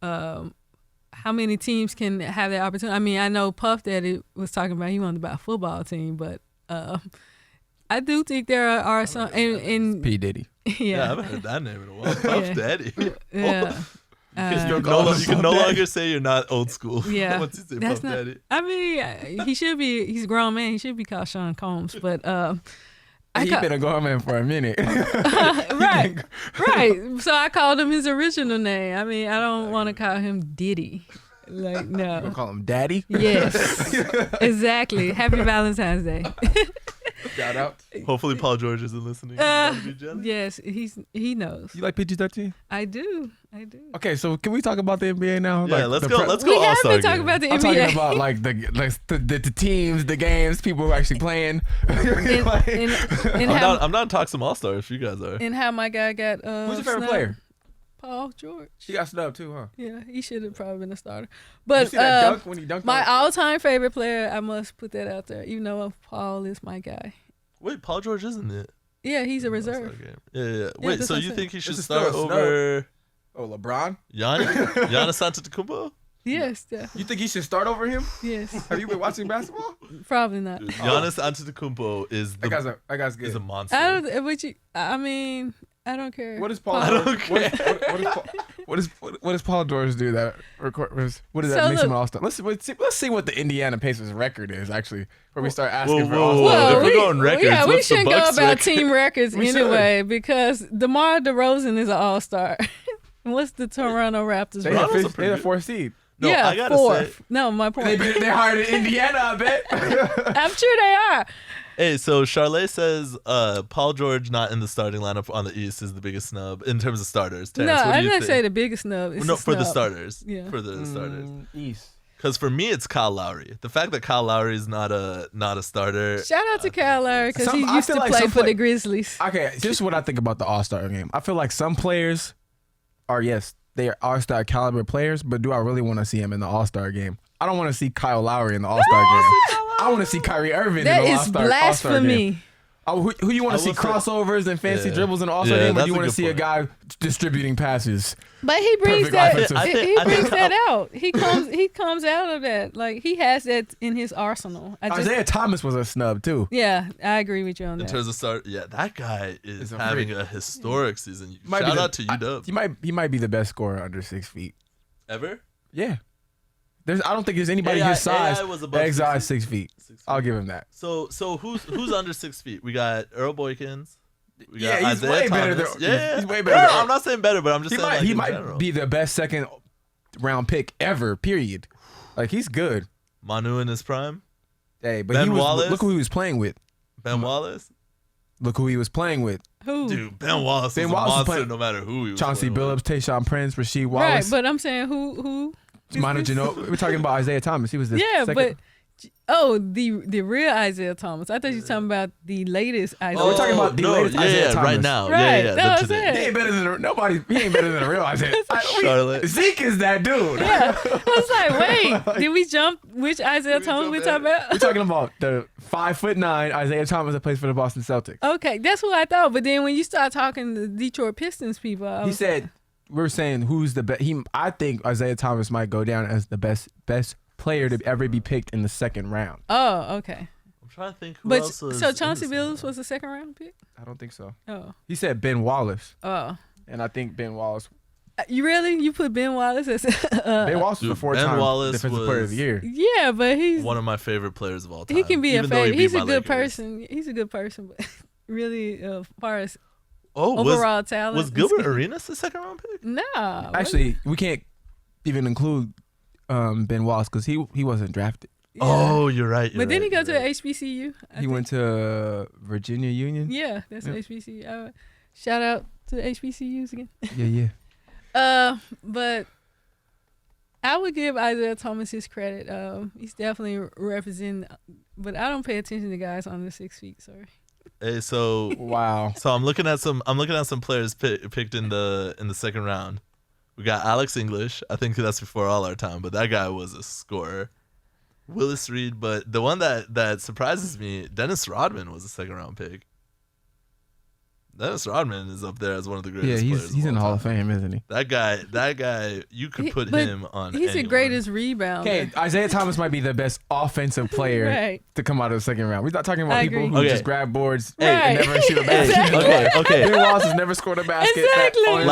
[SPEAKER 3] how many teams can have that opportunity. I mean, I know Puff Daddy was talking about he wanted to buy a football team, but I do think there are some in
[SPEAKER 2] P Diddy.
[SPEAKER 4] Yeah, I
[SPEAKER 3] yeah.
[SPEAKER 4] haven't heard that name in a while. Puff Daddy.
[SPEAKER 3] Yeah.
[SPEAKER 4] You can no longer say you're not old school.
[SPEAKER 3] Yeah.
[SPEAKER 4] Once you say
[SPEAKER 3] That's
[SPEAKER 4] Puff
[SPEAKER 3] not-
[SPEAKER 4] Daddy.
[SPEAKER 3] I mean, he's a grown man. He should be called Sean Combs, but
[SPEAKER 2] He been a grown man for a minute.
[SPEAKER 3] right. So I called him his original name. I mean, I don't want to call him Diddy. Like,
[SPEAKER 2] You
[SPEAKER 3] no.
[SPEAKER 2] gonna call him Daddy?
[SPEAKER 3] Yes. Exactly. Happy Valentine's Day.
[SPEAKER 2] Shout out.
[SPEAKER 4] Hopefully Paul George isn't listening. That'd be jealous.
[SPEAKER 3] Yes, he knows.
[SPEAKER 2] You like PG-13?
[SPEAKER 3] I do.
[SPEAKER 2] Okay, so can we talk about the NBA now?
[SPEAKER 4] Yeah,
[SPEAKER 2] Like,
[SPEAKER 4] let's go. Let's go.
[SPEAKER 3] We have
[SPEAKER 4] All-Star
[SPEAKER 3] been talking
[SPEAKER 4] game.
[SPEAKER 3] about the
[SPEAKER 2] I'm
[SPEAKER 3] NBA.
[SPEAKER 2] talking about like the teams, the games, people who are actually playing.
[SPEAKER 3] and how,
[SPEAKER 4] I'm not talking some All Star if you guys are.
[SPEAKER 3] and how my guy got
[SPEAKER 2] Who's your favorite
[SPEAKER 3] snubbed.
[SPEAKER 2] player?
[SPEAKER 3] Paul George.
[SPEAKER 2] He got snubbed too, huh?
[SPEAKER 3] Yeah, he should have probably been a starter.
[SPEAKER 2] You
[SPEAKER 3] But
[SPEAKER 2] see that dunk when he dunked
[SPEAKER 3] my
[SPEAKER 2] on-
[SPEAKER 3] all-time favorite player, I must put that out there, even though Paul is my guy.
[SPEAKER 4] Wait, Paul George isn't it?
[SPEAKER 3] Yeah, he's a
[SPEAKER 4] All-Star
[SPEAKER 3] reserve.
[SPEAKER 4] game. Yeah. Wait,
[SPEAKER 3] that's
[SPEAKER 4] so
[SPEAKER 3] what
[SPEAKER 4] you
[SPEAKER 3] I'm
[SPEAKER 4] think he should
[SPEAKER 2] This is
[SPEAKER 4] start
[SPEAKER 2] still a
[SPEAKER 4] over
[SPEAKER 2] Oh, LeBron?
[SPEAKER 4] Giannis Antetokounmpo?
[SPEAKER 3] Yes, yeah,
[SPEAKER 2] You think he should start over him?
[SPEAKER 3] yes.
[SPEAKER 2] Have you been watching basketball?
[SPEAKER 3] Probably not.
[SPEAKER 4] Dude, Giannis Antetokounmpo is
[SPEAKER 2] That guy's good.
[SPEAKER 4] is a monster.
[SPEAKER 3] I don't. But I mean, I don't care.
[SPEAKER 2] What does Paul?
[SPEAKER 4] I don't
[SPEAKER 2] George, what does Paul George do that record? What does that
[SPEAKER 3] So
[SPEAKER 2] makes him
[SPEAKER 3] look-
[SPEAKER 2] an all-star? Let's see what the Indiana Pacers record is actually before we start asking for
[SPEAKER 4] whoa,
[SPEAKER 2] all-star.
[SPEAKER 4] whoa.
[SPEAKER 3] Well,
[SPEAKER 4] If we're going records,
[SPEAKER 3] yeah, we
[SPEAKER 4] what's the
[SPEAKER 3] shouldn't go
[SPEAKER 4] Bucks
[SPEAKER 3] about
[SPEAKER 4] record?
[SPEAKER 3] team records
[SPEAKER 2] We should.
[SPEAKER 3] anyway because DeMar DeRozan is an all-star. What's the Toronto Raptors
[SPEAKER 2] They
[SPEAKER 3] record?
[SPEAKER 4] Toronto's
[SPEAKER 2] have
[SPEAKER 4] a pretty
[SPEAKER 2] they're
[SPEAKER 4] good-
[SPEAKER 2] 4th seed.
[SPEAKER 4] No,
[SPEAKER 3] yeah,
[SPEAKER 4] I gotta
[SPEAKER 3] fourth.
[SPEAKER 4] say,
[SPEAKER 3] No, my point.
[SPEAKER 2] They're higher than Indiana, I bet.
[SPEAKER 3] I'm sure they are.
[SPEAKER 4] hey, so Charlotte says Paul George not in the starting lineup on the East is the biggest snub in terms of starters. Terrence,
[SPEAKER 3] No,
[SPEAKER 4] what do
[SPEAKER 3] I
[SPEAKER 4] you
[SPEAKER 3] didn't
[SPEAKER 4] think?
[SPEAKER 3] say the biggest snub. It's
[SPEAKER 4] No,
[SPEAKER 3] a
[SPEAKER 4] for the
[SPEAKER 3] snub.
[SPEAKER 4] starters.
[SPEAKER 3] Yeah.
[SPEAKER 4] For the starters.
[SPEAKER 2] East.
[SPEAKER 4] Because for me, it's Kyle Lowry. The fact that Kyle Lowry is not a starter.
[SPEAKER 3] Shout out to Kyle Lowry because he
[SPEAKER 2] I
[SPEAKER 3] used
[SPEAKER 2] feel
[SPEAKER 3] to
[SPEAKER 2] like
[SPEAKER 3] play
[SPEAKER 2] some
[SPEAKER 3] for the Grizzlies.
[SPEAKER 2] Okay, just what I think about the All-Star game. I feel like some players are they are All-Star caliber players, but do I really want to see him in the All-Star game? I don't want to see Kyle Lowry in the All-Star game. I want to see Kyrie Irving
[SPEAKER 3] That
[SPEAKER 2] in the
[SPEAKER 3] is
[SPEAKER 2] All-Star game.
[SPEAKER 3] blasphemy.
[SPEAKER 2] Oh, who you want
[SPEAKER 4] I
[SPEAKER 2] to see
[SPEAKER 4] will say-
[SPEAKER 2] crossovers and fancy
[SPEAKER 4] Yeah.
[SPEAKER 2] dribbles in the All-Star
[SPEAKER 4] Yeah,
[SPEAKER 2] game, or
[SPEAKER 4] that's
[SPEAKER 2] do you
[SPEAKER 4] a
[SPEAKER 2] want to
[SPEAKER 4] good
[SPEAKER 2] see a
[SPEAKER 4] point.
[SPEAKER 2] guy distributing passes?
[SPEAKER 3] But he brings
[SPEAKER 2] Perfect
[SPEAKER 3] that.
[SPEAKER 2] offensive.
[SPEAKER 4] I think-
[SPEAKER 3] He
[SPEAKER 4] I think
[SPEAKER 3] brings that out. He comes out of that. Like he has that in his arsenal.
[SPEAKER 2] Isaiah Thomas was a snub too.
[SPEAKER 3] Yeah, I agree with you on
[SPEAKER 4] In
[SPEAKER 3] that.
[SPEAKER 4] terms of start, yeah, that guy is
[SPEAKER 2] Is a
[SPEAKER 4] having
[SPEAKER 2] freak.
[SPEAKER 4] a historic season.
[SPEAKER 2] Might be
[SPEAKER 4] Shout
[SPEAKER 2] the-
[SPEAKER 4] out to UW.
[SPEAKER 2] He might be the best scorer under 6 feet.
[SPEAKER 4] Ever?
[SPEAKER 2] Yeah. I don't think there's anybody
[SPEAKER 4] AI
[SPEAKER 2] his size
[SPEAKER 4] was above
[SPEAKER 2] that excites
[SPEAKER 4] 6
[SPEAKER 2] 6 feet.
[SPEAKER 4] 6 feet.
[SPEAKER 2] I'll give him that.
[SPEAKER 4] So who's under 6 feet? We got Earl Boykins. We
[SPEAKER 2] Yeah,
[SPEAKER 4] got
[SPEAKER 2] he's
[SPEAKER 4] Isaiah
[SPEAKER 2] way better
[SPEAKER 4] Thomas.
[SPEAKER 2] than-
[SPEAKER 4] Yeah,
[SPEAKER 2] he's way better
[SPEAKER 4] No,
[SPEAKER 2] than-
[SPEAKER 4] I'm not saying better, but I'm just
[SPEAKER 2] He
[SPEAKER 4] saying
[SPEAKER 2] might
[SPEAKER 4] like
[SPEAKER 2] he
[SPEAKER 4] in
[SPEAKER 2] might
[SPEAKER 4] general.
[SPEAKER 2] be the best second round pick ever. Period. Like he's good.
[SPEAKER 4] Manu in his prime.
[SPEAKER 2] Hey, but
[SPEAKER 4] Ben Wallace?
[SPEAKER 2] look who he was playing with.
[SPEAKER 4] Ben Wallace.
[SPEAKER 2] Look who he was playing with.
[SPEAKER 3] Who?
[SPEAKER 4] Dude, Ben Wallace
[SPEAKER 2] Ben
[SPEAKER 4] is
[SPEAKER 2] Wallace
[SPEAKER 4] a
[SPEAKER 2] was
[SPEAKER 4] monster
[SPEAKER 2] playing-
[SPEAKER 4] no matter who he was.
[SPEAKER 2] Chauncey
[SPEAKER 4] playing with.
[SPEAKER 2] Billups, Tayshaun Prince, Rasheed
[SPEAKER 3] Right,
[SPEAKER 2] Wallace,
[SPEAKER 3] but I'm saying who? is
[SPEAKER 2] Manu
[SPEAKER 3] this?
[SPEAKER 2] Ginobili. We're talking about Isaiah Thomas. He was the
[SPEAKER 3] Yeah,
[SPEAKER 2] second.
[SPEAKER 3] but the real Isaiah Thomas. I thought you were talking about the latest Isaiah.
[SPEAKER 2] we're talking about the
[SPEAKER 4] no,
[SPEAKER 2] latest
[SPEAKER 4] yeah,
[SPEAKER 2] Isaiah
[SPEAKER 4] right
[SPEAKER 2] Thomas.
[SPEAKER 4] now.
[SPEAKER 3] Right,
[SPEAKER 4] Yeah,
[SPEAKER 3] that was
[SPEAKER 4] today.
[SPEAKER 3] it.
[SPEAKER 2] He ain't better than nobody. He ain't better than the real Isaiah.
[SPEAKER 4] Charlotte.
[SPEAKER 2] Zeke is that dude.
[SPEAKER 3] Yeah, I was like, wait, did we jump? Which Isaiah Thomas we talking
[SPEAKER 2] We're
[SPEAKER 3] about?
[SPEAKER 2] talking about the 5'9" Isaiah Thomas that plays for the Boston Celtics.
[SPEAKER 3] Okay, that's what I thought. But then when you start talking to Detroit Pistons people, I
[SPEAKER 2] He
[SPEAKER 3] was
[SPEAKER 2] said, "We're saying who's the best." I think Isaiah Thomas might go down as the best player to ever be picked in the second round.
[SPEAKER 3] oh, okay.
[SPEAKER 4] I'm trying to think who
[SPEAKER 3] But
[SPEAKER 4] else was
[SPEAKER 3] so
[SPEAKER 4] in
[SPEAKER 3] Chauncey
[SPEAKER 4] this
[SPEAKER 3] Billups
[SPEAKER 4] one.
[SPEAKER 3] was a second round pick.
[SPEAKER 2] I don't think so.
[SPEAKER 3] Oh,
[SPEAKER 2] He said Ben Wallace,
[SPEAKER 3] oh.
[SPEAKER 2] and I think Ben Wallace.
[SPEAKER 3] You really? You put Ben Wallace as
[SPEAKER 2] Ben Wallace was a
[SPEAKER 4] Dude,
[SPEAKER 2] 4-time
[SPEAKER 4] Ben Wallace
[SPEAKER 2] defensive
[SPEAKER 4] was-
[SPEAKER 2] player of the year.
[SPEAKER 3] yeah, but he's
[SPEAKER 4] one of my favorite players of all time.
[SPEAKER 3] he can be a
[SPEAKER 4] even though he
[SPEAKER 3] favorite.
[SPEAKER 4] beat
[SPEAKER 3] He's a
[SPEAKER 4] my
[SPEAKER 3] good
[SPEAKER 4] Lakers.
[SPEAKER 3] person. He's a good person, but really, as far as
[SPEAKER 4] Oh,
[SPEAKER 3] overall talent,
[SPEAKER 4] was Gilbert Arenas the second round pick?
[SPEAKER 3] Nah,
[SPEAKER 2] Actually, we can't even include Ben Wallace because he wasn't drafted.
[SPEAKER 3] yeah.
[SPEAKER 4] Oh, you're right.
[SPEAKER 3] But then he go to HBCU. I
[SPEAKER 2] He
[SPEAKER 3] think.
[SPEAKER 2] went to Virginia Union.
[SPEAKER 3] Yeah, that's
[SPEAKER 2] Yeah.
[SPEAKER 3] HBCU. Shout out to the HBCUs again.
[SPEAKER 2] Yeah.
[SPEAKER 3] But I would give Isaiah Thomas his credit. He's definitely representing, but I don't pay attention to guys under 6 feet. Sorry.
[SPEAKER 4] Hey, so
[SPEAKER 2] Wow.
[SPEAKER 4] I'm looking at some players picked in the second round. We got Alex English. I think that's before all our time, but that guy was a scorer. Willis Reed, but the one that surprises me, Dennis Rodman was a second-round pick. Dennis Rodman is up there as one of the greatest players.
[SPEAKER 2] He's in the Hall of Fame, isn't he?
[SPEAKER 4] That guy, you could put him on.
[SPEAKER 3] He's
[SPEAKER 4] anyone.
[SPEAKER 3] the greatest rebounder.
[SPEAKER 2] Okay, Isaiah Thomas might be the best offensive player to come out of the second round. We're not talking about people who just grab boards and never shoot a basket.
[SPEAKER 4] Okay.
[SPEAKER 2] Ben Wallace has never scored a basket.
[SPEAKER 3] Exactly.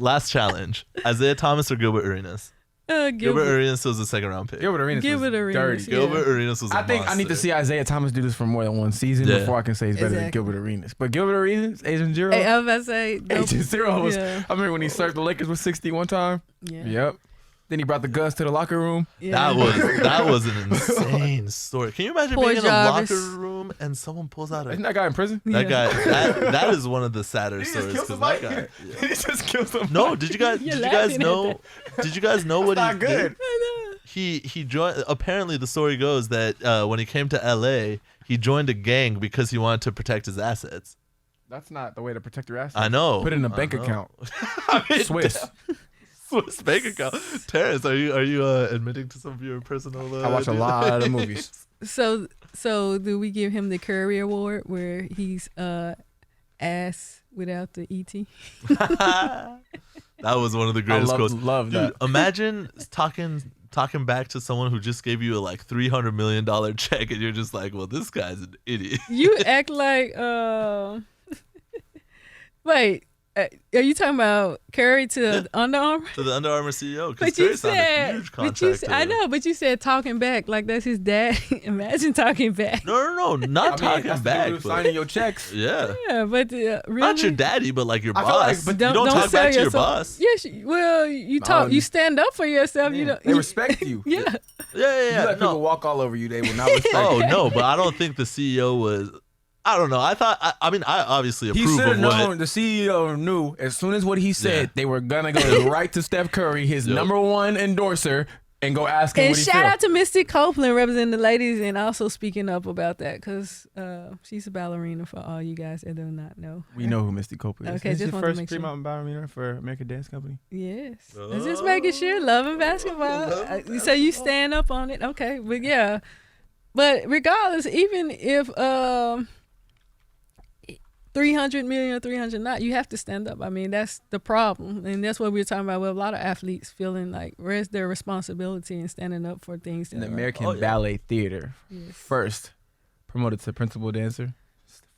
[SPEAKER 4] Last challenge. Isaiah Thomas or Gilbert Arenas? Gilbert Arenas was a second-round pick.
[SPEAKER 2] Gilbert Arenas was dirty.
[SPEAKER 3] Yeah.
[SPEAKER 4] Gilbert Arenas was a monster.
[SPEAKER 2] I need to see Isaiah Thomas do this for more than one season before I can say he's better than Gilbert Arenas. But Gilbert Arenas, Agent Zero.
[SPEAKER 3] Hey, I was about to say.
[SPEAKER 2] Agent Zero was, I remember when he served the Lakers with 60 one time.
[SPEAKER 3] Yeah.
[SPEAKER 2] Yep. Then he brought the guns to the locker room.
[SPEAKER 3] Yeah.
[SPEAKER 4] That was an insane story. Can you imagine being in a locker room and someone pulls out
[SPEAKER 2] Isn't that guy in prison?
[SPEAKER 4] That guy, that is one of the sadder stories. Because that guy,
[SPEAKER 2] he just killed somebody.
[SPEAKER 4] No, did you guys know? Did you guys know what he did? He joined. Apparently, the story goes that when he came to LA, he joined a gang because he wanted to protect his assets.
[SPEAKER 2] That's not the way to protect your assets.
[SPEAKER 4] I know.
[SPEAKER 2] Put it in a bank account. Swiss
[SPEAKER 4] bank account. Terrence, are you admitting to some of your personal?
[SPEAKER 2] I watch a lot of movies.
[SPEAKER 3] So do we give him the Curry Award where he's ass without the ET?
[SPEAKER 4] That was one of the greatest quotes.
[SPEAKER 2] Love
[SPEAKER 4] Dude,
[SPEAKER 2] that.
[SPEAKER 4] Imagine talking back to someone who just gave you a like $300 million check, and you're just like, well, this guy's an idiot.
[SPEAKER 3] You act like wait. Are you talking about Curry to Under Armour?
[SPEAKER 4] To the Under Armour CEO.
[SPEAKER 3] But you said, I know, but you said talking back like that's his dad. Imagine talking back.
[SPEAKER 4] No, not talking back.
[SPEAKER 2] Signing your checks.
[SPEAKER 4] Yeah.
[SPEAKER 3] Yeah, but really,
[SPEAKER 4] not your daddy, but like your boss.
[SPEAKER 2] But
[SPEAKER 4] you don't talk back to your boss.
[SPEAKER 3] Yes, well, you talk. You stand up for yourself.
[SPEAKER 2] Man,
[SPEAKER 3] you don't.
[SPEAKER 2] They respect you.
[SPEAKER 3] Yeah.
[SPEAKER 4] Yeah.
[SPEAKER 2] You let people walk all over you, they will not respect you.
[SPEAKER 4] Oh no, but I don't think the CEO was. I don't know. I thought. I mean, I obviously approve
[SPEAKER 2] he
[SPEAKER 4] of
[SPEAKER 2] known,
[SPEAKER 4] what
[SPEAKER 2] the CEO knew as soon as what he said, they were gonna go right to Steph Curry, his number one endorser, and go ask him
[SPEAKER 3] and
[SPEAKER 2] what he
[SPEAKER 3] shout
[SPEAKER 2] feel.
[SPEAKER 3] out to Mystic Copeland representing the ladies and also speaking up about that because she's a ballerina for all you guys that do not know.
[SPEAKER 2] We know who Misty Copeland is.
[SPEAKER 3] Okay,
[SPEAKER 2] Is
[SPEAKER 3] just
[SPEAKER 2] your
[SPEAKER 3] wanted to
[SPEAKER 2] first
[SPEAKER 3] make sure.
[SPEAKER 2] Fremont ballerina for American Dance Company?
[SPEAKER 3] Yes. I'm just making sure. Loving basketball. So you stand up on it. Okay. But yeah. But regardless, even if 300 million or 300 not, you have to stand up. I mean, that's the problem. And that's what we were talking about with a lot of athletes feeling like where's their responsibility in standing up for things.
[SPEAKER 2] In the American Ballet Theater, first promoted to principal dancer.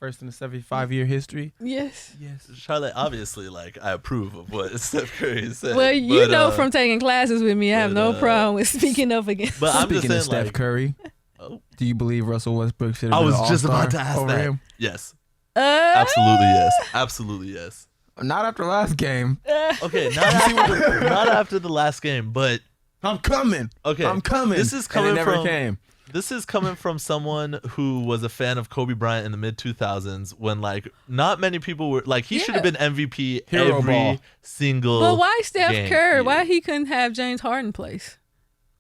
[SPEAKER 2] First in the 75-year history.
[SPEAKER 3] Yes.
[SPEAKER 4] Charlotte, obviously, like, I approve of what Steph Curry said.
[SPEAKER 3] Well, you know from taking classes with me, I have no problem with speaking up against.
[SPEAKER 4] But I'm
[SPEAKER 2] Speaking
[SPEAKER 4] just saying,
[SPEAKER 2] of Steph Curry, do you believe Russell Westbrook should have been
[SPEAKER 4] I was just about to ask that.
[SPEAKER 2] him?
[SPEAKER 4] Yes. Absolutely yes.
[SPEAKER 2] Not after last game.
[SPEAKER 4] Okay, not after the last game, but
[SPEAKER 2] I'm coming.
[SPEAKER 4] Okay,
[SPEAKER 2] I'm coming.
[SPEAKER 4] This is coming
[SPEAKER 2] and it never
[SPEAKER 4] from
[SPEAKER 2] came.
[SPEAKER 4] This is coming from someone who was a fan of Kobe Bryant in the mid 2000s when like not many people were like he should have been MVP
[SPEAKER 2] Hero
[SPEAKER 4] every
[SPEAKER 2] ball.
[SPEAKER 4] single.
[SPEAKER 3] But why Steph
[SPEAKER 4] game.
[SPEAKER 3] Curry? Why he couldn't have James Harden place?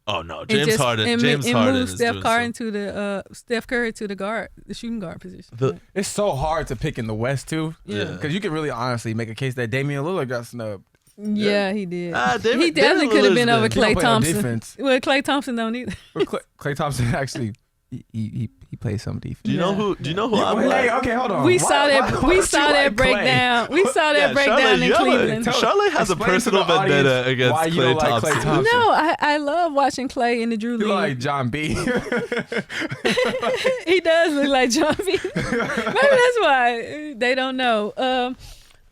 [SPEAKER 4] Oh no, James Harden. James Harden
[SPEAKER 3] move
[SPEAKER 4] is
[SPEAKER 3] Steph
[SPEAKER 4] doing
[SPEAKER 3] Curry
[SPEAKER 4] so.
[SPEAKER 3] to the Steph Curry to the guard, the shooting guard position.
[SPEAKER 2] It's so hard to pick in the West too.
[SPEAKER 3] Yeah.
[SPEAKER 2] Because you can really honestly make a case that Damian Lillard got snubbed.
[SPEAKER 3] Yeah, he did.
[SPEAKER 4] Damian
[SPEAKER 3] He definitely could have been over
[SPEAKER 2] He don't
[SPEAKER 3] Klay
[SPEAKER 2] play on
[SPEAKER 3] Thompson.
[SPEAKER 2] defense.
[SPEAKER 3] Well, Klay Thompson don't either.
[SPEAKER 2] Klay Thompson actually he plays some defense.
[SPEAKER 4] Do you know who? I'm
[SPEAKER 2] Hey,
[SPEAKER 4] like?
[SPEAKER 2] okay, hold on.
[SPEAKER 3] We saw that
[SPEAKER 2] Clay?
[SPEAKER 3] breakdown. We saw that breakdown in Cleveland.
[SPEAKER 4] Charlotte has a
[SPEAKER 2] Explain to
[SPEAKER 4] personal
[SPEAKER 2] the audience
[SPEAKER 4] vendetta against
[SPEAKER 2] why you
[SPEAKER 4] Klay
[SPEAKER 2] don't like
[SPEAKER 4] Thompson.
[SPEAKER 2] Klay Thompson.
[SPEAKER 3] No, I love watching Klay in the Drew
[SPEAKER 2] You
[SPEAKER 3] League.
[SPEAKER 2] like John B.
[SPEAKER 3] He does look like John B. Maybe that's why they don't know.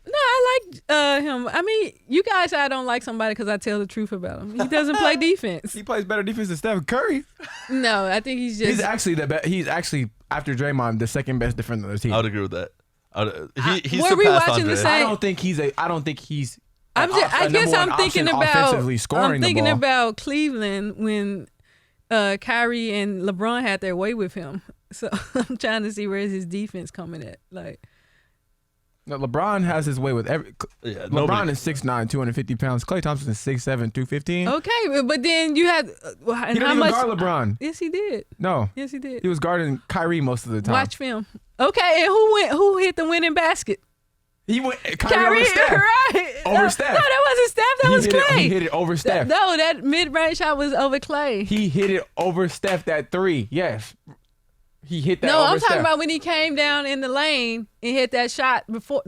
[SPEAKER 3] No, I like him. I mean, you guys say I don't like somebody because I tell the truth about him. He doesn't play defense.
[SPEAKER 2] He plays better defense than Steph Curry.
[SPEAKER 3] No, I think he's just.
[SPEAKER 2] He's actually the best. He's actually after Draymond the second best defender on the team.
[SPEAKER 4] I would agree with that. He
[SPEAKER 3] Were we
[SPEAKER 4] surpassed
[SPEAKER 3] watching
[SPEAKER 4] Andre.
[SPEAKER 3] the same?
[SPEAKER 2] I don't think he's.
[SPEAKER 3] I guess I'm thinking about.
[SPEAKER 2] I'm
[SPEAKER 3] thinking about Cleveland when Kyrie and LeBron had their way with him. So I'm trying to see where's his defense coming at. Like.
[SPEAKER 2] No, LeBron has his way with every.
[SPEAKER 4] Yeah,
[SPEAKER 2] LeBron is 6'9", 250 pounds. Klay Thompson is 6'7", 215.
[SPEAKER 3] Okay, but then you had.
[SPEAKER 2] He
[SPEAKER 3] And
[SPEAKER 2] didn't
[SPEAKER 3] how
[SPEAKER 2] even
[SPEAKER 3] much?
[SPEAKER 2] guard LeBron.
[SPEAKER 3] Yes, he did.
[SPEAKER 2] No,
[SPEAKER 3] Yes, he did.
[SPEAKER 2] he was guarding Kyrie most of the time.
[SPEAKER 3] Watch film. Okay, and who hit the winning basket?
[SPEAKER 2] He went Kyrie over Steph.
[SPEAKER 3] Right.
[SPEAKER 2] Over Steph.
[SPEAKER 3] No, that wasn't Steph. That was Clay.
[SPEAKER 2] He hit it over Steph.
[SPEAKER 3] No, that mid-range shot was over Clay.
[SPEAKER 2] He hit it over Steph, that 3. Yes. He hit that
[SPEAKER 3] No,
[SPEAKER 2] over
[SPEAKER 3] I'm
[SPEAKER 2] Steph.
[SPEAKER 3] talking about when he came down in the lane and hit that shot before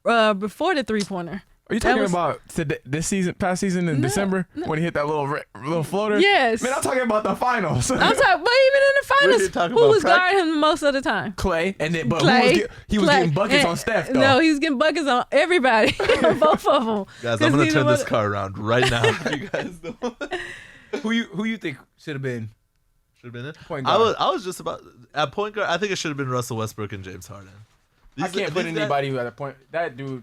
[SPEAKER 3] the three-pointer.
[SPEAKER 2] Are you talking about this season, past season in December when he hit that little floater?
[SPEAKER 3] Yes.
[SPEAKER 2] Man, I'm talking about the finals.
[SPEAKER 3] I'm talking, but even in the finals, who was guarding him most of the time?
[SPEAKER 2] Clay, and then but
[SPEAKER 3] Clay,
[SPEAKER 2] he was getting buckets on Steph though.
[SPEAKER 3] No, he was getting buckets on everybody, both of them.
[SPEAKER 4] Guys, I'm gonna turn this car around right now. You guys know.
[SPEAKER 2] Who you think should have been?
[SPEAKER 4] Should have been it.
[SPEAKER 2] Point guard.
[SPEAKER 4] I was just about at point guard. I think it should have been Russell Westbrook and James Harden.
[SPEAKER 2] I can't put anybody at a point. That dude.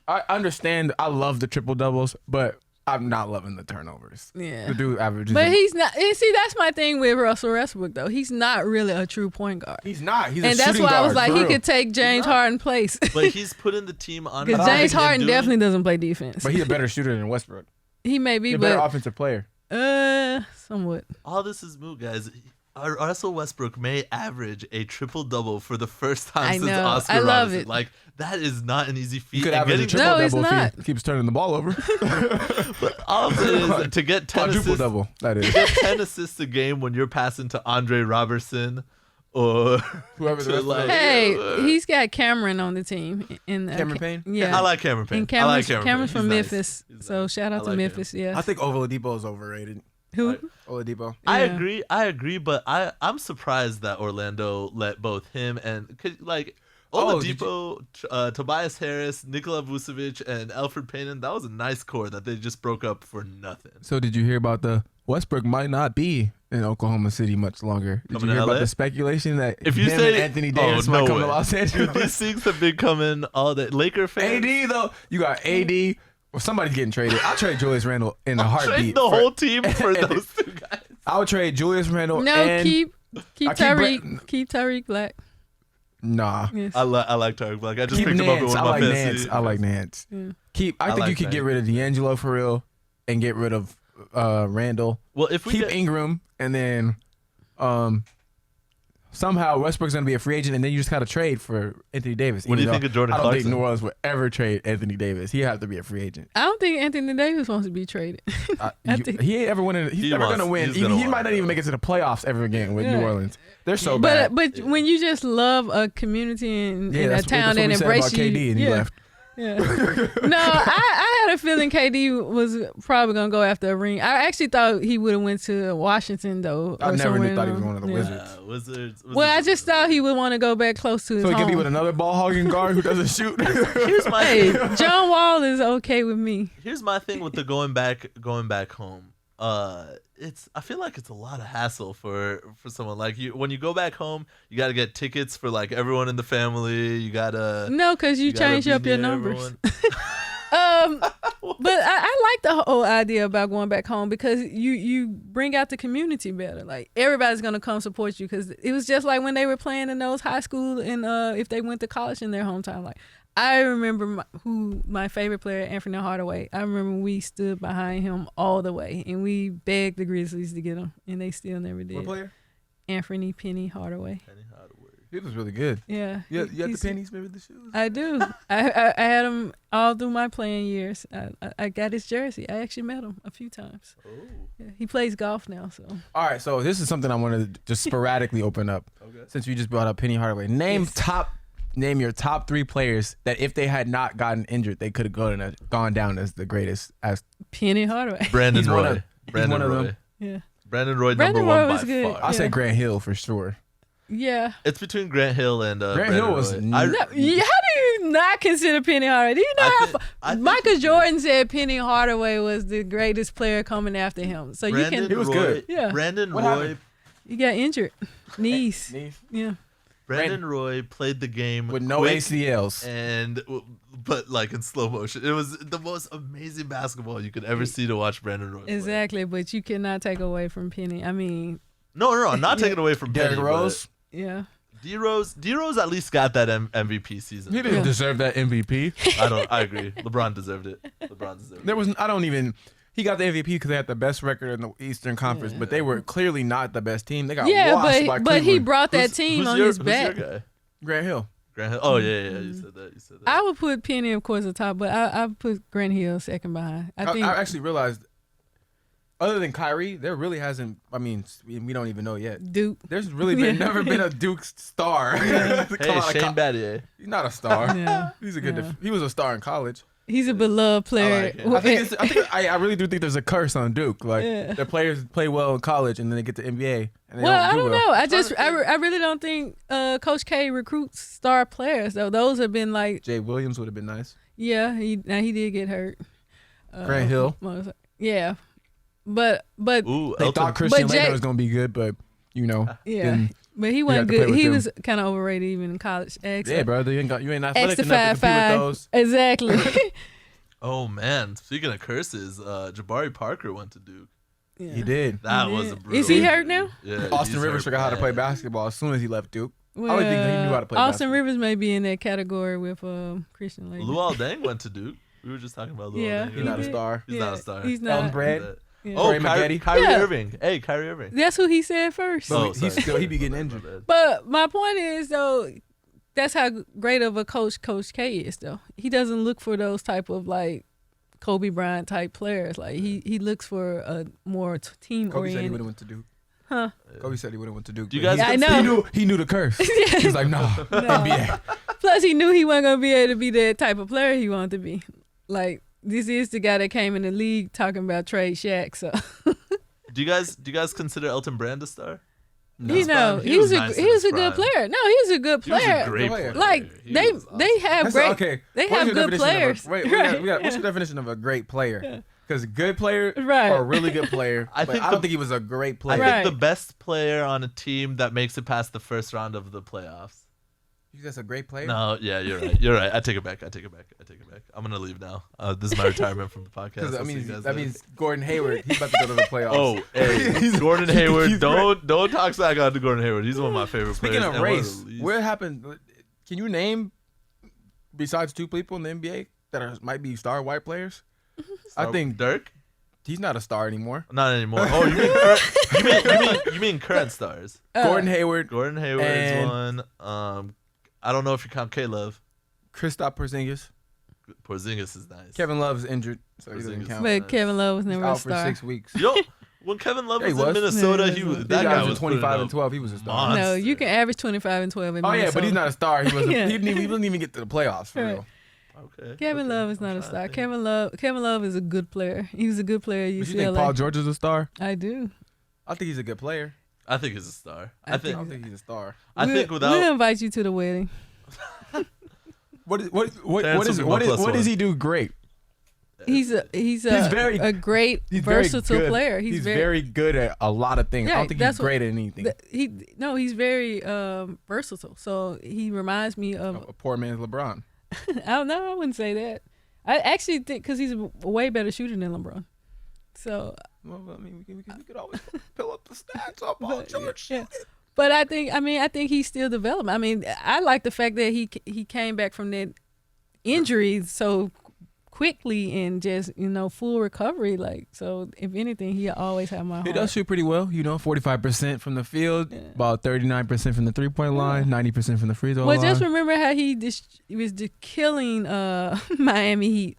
[SPEAKER 2] I understand. I love the triple doubles, but I'm not loving the turnovers.
[SPEAKER 3] Yeah,
[SPEAKER 2] the dude averages.
[SPEAKER 3] But he's not. And see, that's my thing with Russell Westbrook, though. He's not really a true point guard.
[SPEAKER 2] He's not. He's
[SPEAKER 3] and that's why I was like, he could take James Harden's place.
[SPEAKER 4] But he's putting the team on.
[SPEAKER 3] Because James Harden definitely doesn't play defense.
[SPEAKER 2] But he's a better shooter than Westbrook.
[SPEAKER 3] He may be,
[SPEAKER 2] he's a better offensive player.
[SPEAKER 3] Somewhat.
[SPEAKER 4] All this is moot, guys. Russell Westbrook may average a triple double for the first time since Oscar
[SPEAKER 3] I love
[SPEAKER 4] Robertson.
[SPEAKER 3] it.
[SPEAKER 4] Like that is not an easy feat.
[SPEAKER 2] He could average a triple double if he keeps turning the ball over.
[SPEAKER 4] But all of it is to get 10 assists.
[SPEAKER 2] Double. That is.
[SPEAKER 4] To get 10 assists a game when you're passing to Andre Robertson or
[SPEAKER 2] whoever the rest
[SPEAKER 3] Hey, he's got Cameron on the team.
[SPEAKER 2] Cameron Payne?
[SPEAKER 3] Yeah.
[SPEAKER 4] I like Cameron Payne.
[SPEAKER 3] And
[SPEAKER 4] Cameron's
[SPEAKER 3] from
[SPEAKER 4] nice.
[SPEAKER 3] Memphis. So shout out to Memphis. Yeah.
[SPEAKER 2] I think Oladipo is overrated.
[SPEAKER 3] Who?
[SPEAKER 2] Oladipo.
[SPEAKER 4] I agree, but I'm surprised that Orlando let both him and Oladipo, Tobias Harris, Nikola Vucevic, and Elfrid Payton. That was a nice core that they just broke up for nothing.
[SPEAKER 2] So did you hear about the Westbrook might not be in Oklahoma City much longer? Did you hear about the speculation that
[SPEAKER 4] if you say
[SPEAKER 2] Anthony Davis might come to Los Angeles?
[SPEAKER 4] These things have been coming all day. Laker fans.
[SPEAKER 2] AD though, you got AD. Well, somebody's getting traded. I'll trade Julius Randle in a heartbeat.
[SPEAKER 4] Trade the whole team for those two guys.
[SPEAKER 2] I would trade Julius Randle.
[SPEAKER 3] No,
[SPEAKER 2] and
[SPEAKER 3] keep Tariq Black.
[SPEAKER 2] Nah.
[SPEAKER 3] Yes.
[SPEAKER 4] I like Tariq Black. I just
[SPEAKER 2] keep
[SPEAKER 4] picked him up in one of my
[SPEAKER 2] Nance. I like Nance. Yeah. I think you could get rid of D'Angelo for real and get rid of Randle.
[SPEAKER 4] Well, if we
[SPEAKER 2] keep Ingram and then somehow Westbrook's gonna be a free agent and then you just gotta trade for Anthony Davis.
[SPEAKER 4] What do you think of Jordan Clarkson?
[SPEAKER 2] I don't think New Orleans would ever trade Anthony Davis. He have to be a free agent.
[SPEAKER 3] I don't think Anthony Davis wants to be traded.
[SPEAKER 2] He ain't ever winning. He's never gonna win. He might not even make it to the playoffs ever again with New Orleans. They're so bad.
[SPEAKER 3] But when you just love a community in a town that embraces you,
[SPEAKER 2] KD and he left.
[SPEAKER 3] Yeah. No, I had a feeling KD was probably gonna go after a ring. I actually thought he would have went to Washington though.
[SPEAKER 2] I never thought he was one of the Wizards.
[SPEAKER 4] Wizards.
[SPEAKER 3] Well, I just thought he would want to go back close to his home.
[SPEAKER 2] So he could be with another ball hogging guard who doesn't shoot.
[SPEAKER 4] Here's my
[SPEAKER 3] John Wall is okay with me.
[SPEAKER 4] Here's my thing with the going back home. I feel like it's a lot of hassle for someone like you. When you go back home, you got to get tickets for like everyone in the family. You gotta
[SPEAKER 3] because you change up your numbers. But I like the whole idea about going back home because you bring out the community better. Like everybody's gonna come support you because it was just like when they were playing in those high school and if they went to college in their hometown. Like I remember my favorite player, Anthony Hardaway. I remember we stood behind him all the way and we begged the Grizzlies to get him, and they still never did.
[SPEAKER 2] What player?
[SPEAKER 3] Anthony Penny Hardaway.
[SPEAKER 2] He was really good.
[SPEAKER 3] Yeah.
[SPEAKER 2] You had the pennies, maybe the shoes?
[SPEAKER 3] I do. I had him all through my playing years. I got his jersey. I actually met him a few times. Oh. Yeah, he plays golf now. So.
[SPEAKER 2] All right, so this is something I wanted to just sporadically open up. Okay. Since you just brought up Penny Hardaway. Name your top 3 players that if they had not gotten injured, they could have gone down as the greatest. As
[SPEAKER 3] Penny Hardaway.
[SPEAKER 4] Brandon Roy.
[SPEAKER 2] Brandon Roy.
[SPEAKER 3] Yeah.
[SPEAKER 4] Brandon Roy number 1 by far.
[SPEAKER 2] I'll say Grant Hill for sure.
[SPEAKER 3] Yeah.
[SPEAKER 4] It's between Grant Hill and
[SPEAKER 2] Grant Hill was.
[SPEAKER 3] How do you not consider Penny Hardaway? Do you know Michael Jordan said Penny Hardaway was the greatest player coming after him? So
[SPEAKER 4] He
[SPEAKER 2] was good.
[SPEAKER 3] Yeah.
[SPEAKER 4] Brandon Roy.
[SPEAKER 3] He got injured. Knees. Yeah.
[SPEAKER 4] Brandon Roy played the game
[SPEAKER 2] with no ACLs
[SPEAKER 4] but like in slow motion. It was the most amazing basketball you could ever see to watch Brandon Roy play.
[SPEAKER 3] Exactly, but you cannot take away from Penny. I mean,
[SPEAKER 4] no, I'm not taking away from
[SPEAKER 2] Derrick
[SPEAKER 4] Penny.
[SPEAKER 2] Rose.
[SPEAKER 3] Yeah.
[SPEAKER 4] D-Rose at least got that MVP season.
[SPEAKER 2] He didn't deserve that MVP.
[SPEAKER 4] I agree. LeBron deserved it.
[SPEAKER 2] He got the MVP because they had the best record in the Eastern Conference, but they were clearly not the best team. They got washed by Cleveland.
[SPEAKER 3] But he brought that team on his back.
[SPEAKER 2] Grant Hill.
[SPEAKER 4] Grant Hill. Oh yeah, you said that.
[SPEAKER 3] I would put Penny, of course, at top, but I put Grant Hill second behind. I
[SPEAKER 2] actually realized, other than Kyrie, there really hasn't. I mean, we don't even know yet.
[SPEAKER 3] Duke.
[SPEAKER 2] There's really never been a Duke star.
[SPEAKER 4] Hey, Shane Battier.
[SPEAKER 2] He's not a star.
[SPEAKER 3] Yeah.
[SPEAKER 2] He's a good. He was a star in college.
[SPEAKER 3] He's a beloved player.
[SPEAKER 2] I really do think there's a curse on Duke. Like their players play well in college and then they get to NBA. And they
[SPEAKER 3] I don't know.
[SPEAKER 2] well.
[SPEAKER 3] I really don't think Coach K recruits star players though. Those have been like
[SPEAKER 2] Jay Williams would have been nice.
[SPEAKER 3] Yeah, he did get hurt.
[SPEAKER 2] Grant Hill.
[SPEAKER 3] Yeah, but
[SPEAKER 4] Ooh,
[SPEAKER 2] they thought Christian Laettner was gonna be good, but
[SPEAKER 3] but he wasn't good. He was kind of overrated even in college.
[SPEAKER 2] Yeah, brother, you ain't athletic
[SPEAKER 3] X to
[SPEAKER 2] enough to compete with those.
[SPEAKER 3] Exactly.
[SPEAKER 4] Oh man, speaking of curses, Jabari Parker went to Duke.
[SPEAKER 3] Yeah.
[SPEAKER 2] He did.
[SPEAKER 4] That was a brutal.
[SPEAKER 3] Is he hurt now?
[SPEAKER 4] Yeah.
[SPEAKER 2] Austin Rivers forgot how to play basketball as soon as he left Duke.
[SPEAKER 3] Well,
[SPEAKER 2] I don't think he knew how to play
[SPEAKER 3] Austin
[SPEAKER 2] basketball.
[SPEAKER 3] Rivers may be in that category with Christian Laettner.
[SPEAKER 4] Luol Deng went to Duke. We were just talking about Luol Deng.
[SPEAKER 2] He's not a star.
[SPEAKER 4] He's not a star.
[SPEAKER 3] He's not.
[SPEAKER 2] Elton Brand.
[SPEAKER 3] Yeah.
[SPEAKER 4] Oh,
[SPEAKER 2] Kyrie
[SPEAKER 4] Kyrie
[SPEAKER 3] Yeah.
[SPEAKER 4] Irving. Hey, Kyrie Irving.
[SPEAKER 3] That's who he said first.
[SPEAKER 2] But he be getting injured.
[SPEAKER 3] But my point is though, that's how great of a coach Coach K is though. He doesn't look for those type of like Kobe Bryant type players. Like he looks for a more team
[SPEAKER 2] Kobe said he
[SPEAKER 3] oriented.
[SPEAKER 2] would have went to Duke.
[SPEAKER 3] Huh?
[SPEAKER 2] Kobe said he would have went to Duke.
[SPEAKER 4] Do you guys?
[SPEAKER 3] Yeah, I know.
[SPEAKER 2] He knew the curse. He was like, no, NBA.
[SPEAKER 3] Plus, he knew he wasn't gonna be able to be the type of player he wanted to be. Like this is the guy that came in the league talking about trade Shaq. So.
[SPEAKER 4] Do you guys consider Elton Brand a star?
[SPEAKER 2] No.
[SPEAKER 3] He was a good player. No, he was a good player.
[SPEAKER 4] He was a great player.
[SPEAKER 3] Like they have great.
[SPEAKER 2] Okay.
[SPEAKER 3] They have good players.
[SPEAKER 2] What's your definition of a great player? Because good player
[SPEAKER 3] Right.
[SPEAKER 2] or a really good player. I don't think he was a great player.
[SPEAKER 4] I think the best player on a team that makes it past the first round of the playoffs.
[SPEAKER 2] You guys a great player?
[SPEAKER 4] No, yeah, you're right. You're right. I take it back. I'm gonna leave now. This is my retirement from the podcast.
[SPEAKER 2] That means Gordon Hayward. He's about to go to the playoffs.
[SPEAKER 4] Oh, hey, Gordon Hayward. Don't talk smack on to Gordon Hayward. He's one of my favorite
[SPEAKER 2] Speaking
[SPEAKER 4] players.
[SPEAKER 2] of race, what happened? Can you name besides two people in the NBA that might be star white players? I think
[SPEAKER 4] Dirk.
[SPEAKER 2] He's not a star anymore.
[SPEAKER 4] Not anymore. Oh, you mean current stars?
[SPEAKER 2] Gordon Hayward.
[SPEAKER 4] Gordon Hayward is one. I don't know if you count K-Love.
[SPEAKER 2] Kristaps Porzingis.
[SPEAKER 4] Porzingis is nice.
[SPEAKER 2] Kevin Love is injured, so he doesn't count.
[SPEAKER 3] But Kevin Love was never a
[SPEAKER 2] out for
[SPEAKER 3] star.
[SPEAKER 2] 6 weeks.
[SPEAKER 4] Yo, when Kevin Love was in Minnesota, that guy was
[SPEAKER 2] 25 and 12. He was a star.
[SPEAKER 3] No, you can average 25 and 12 in Minnesota.
[SPEAKER 2] Yeah, but he's not a star. He didn't even get to the playoffs for real.
[SPEAKER 4] Okay.
[SPEAKER 3] Kevin Love is not a star. Kevin Love is a good player. He was a good player at UCLA.
[SPEAKER 2] But you think Paul George is a star?
[SPEAKER 3] I do.
[SPEAKER 2] I think he's a good player.
[SPEAKER 4] I think he's a star.
[SPEAKER 2] I don't think he's a star.
[SPEAKER 3] We'll invite you to the wedding.
[SPEAKER 2] What does he do great?
[SPEAKER 3] He's a great versatile player. He's
[SPEAKER 2] very good at a lot of things.
[SPEAKER 3] Yeah,
[SPEAKER 2] I don't think he's great at anything.
[SPEAKER 3] He's very versatile. So he reminds me of
[SPEAKER 2] a poor man's LeBron.
[SPEAKER 3] I don't know. I wouldn't say that. I actually think because he's a way better shooter than LeBron. So.
[SPEAKER 2] Well, I mean, we could always fill up the stats up on George.
[SPEAKER 3] Yeah. But I think he's still developing. I mean, I like the fact that he came back from that injury so quickly and just full recovery. Like, so if anything, he always have my heart.
[SPEAKER 2] He does shoot pretty well. 45% from the field, about 39% from the 3-point line, 90% from the free throw line.
[SPEAKER 3] Well, just remember how he was killing Miami Heat.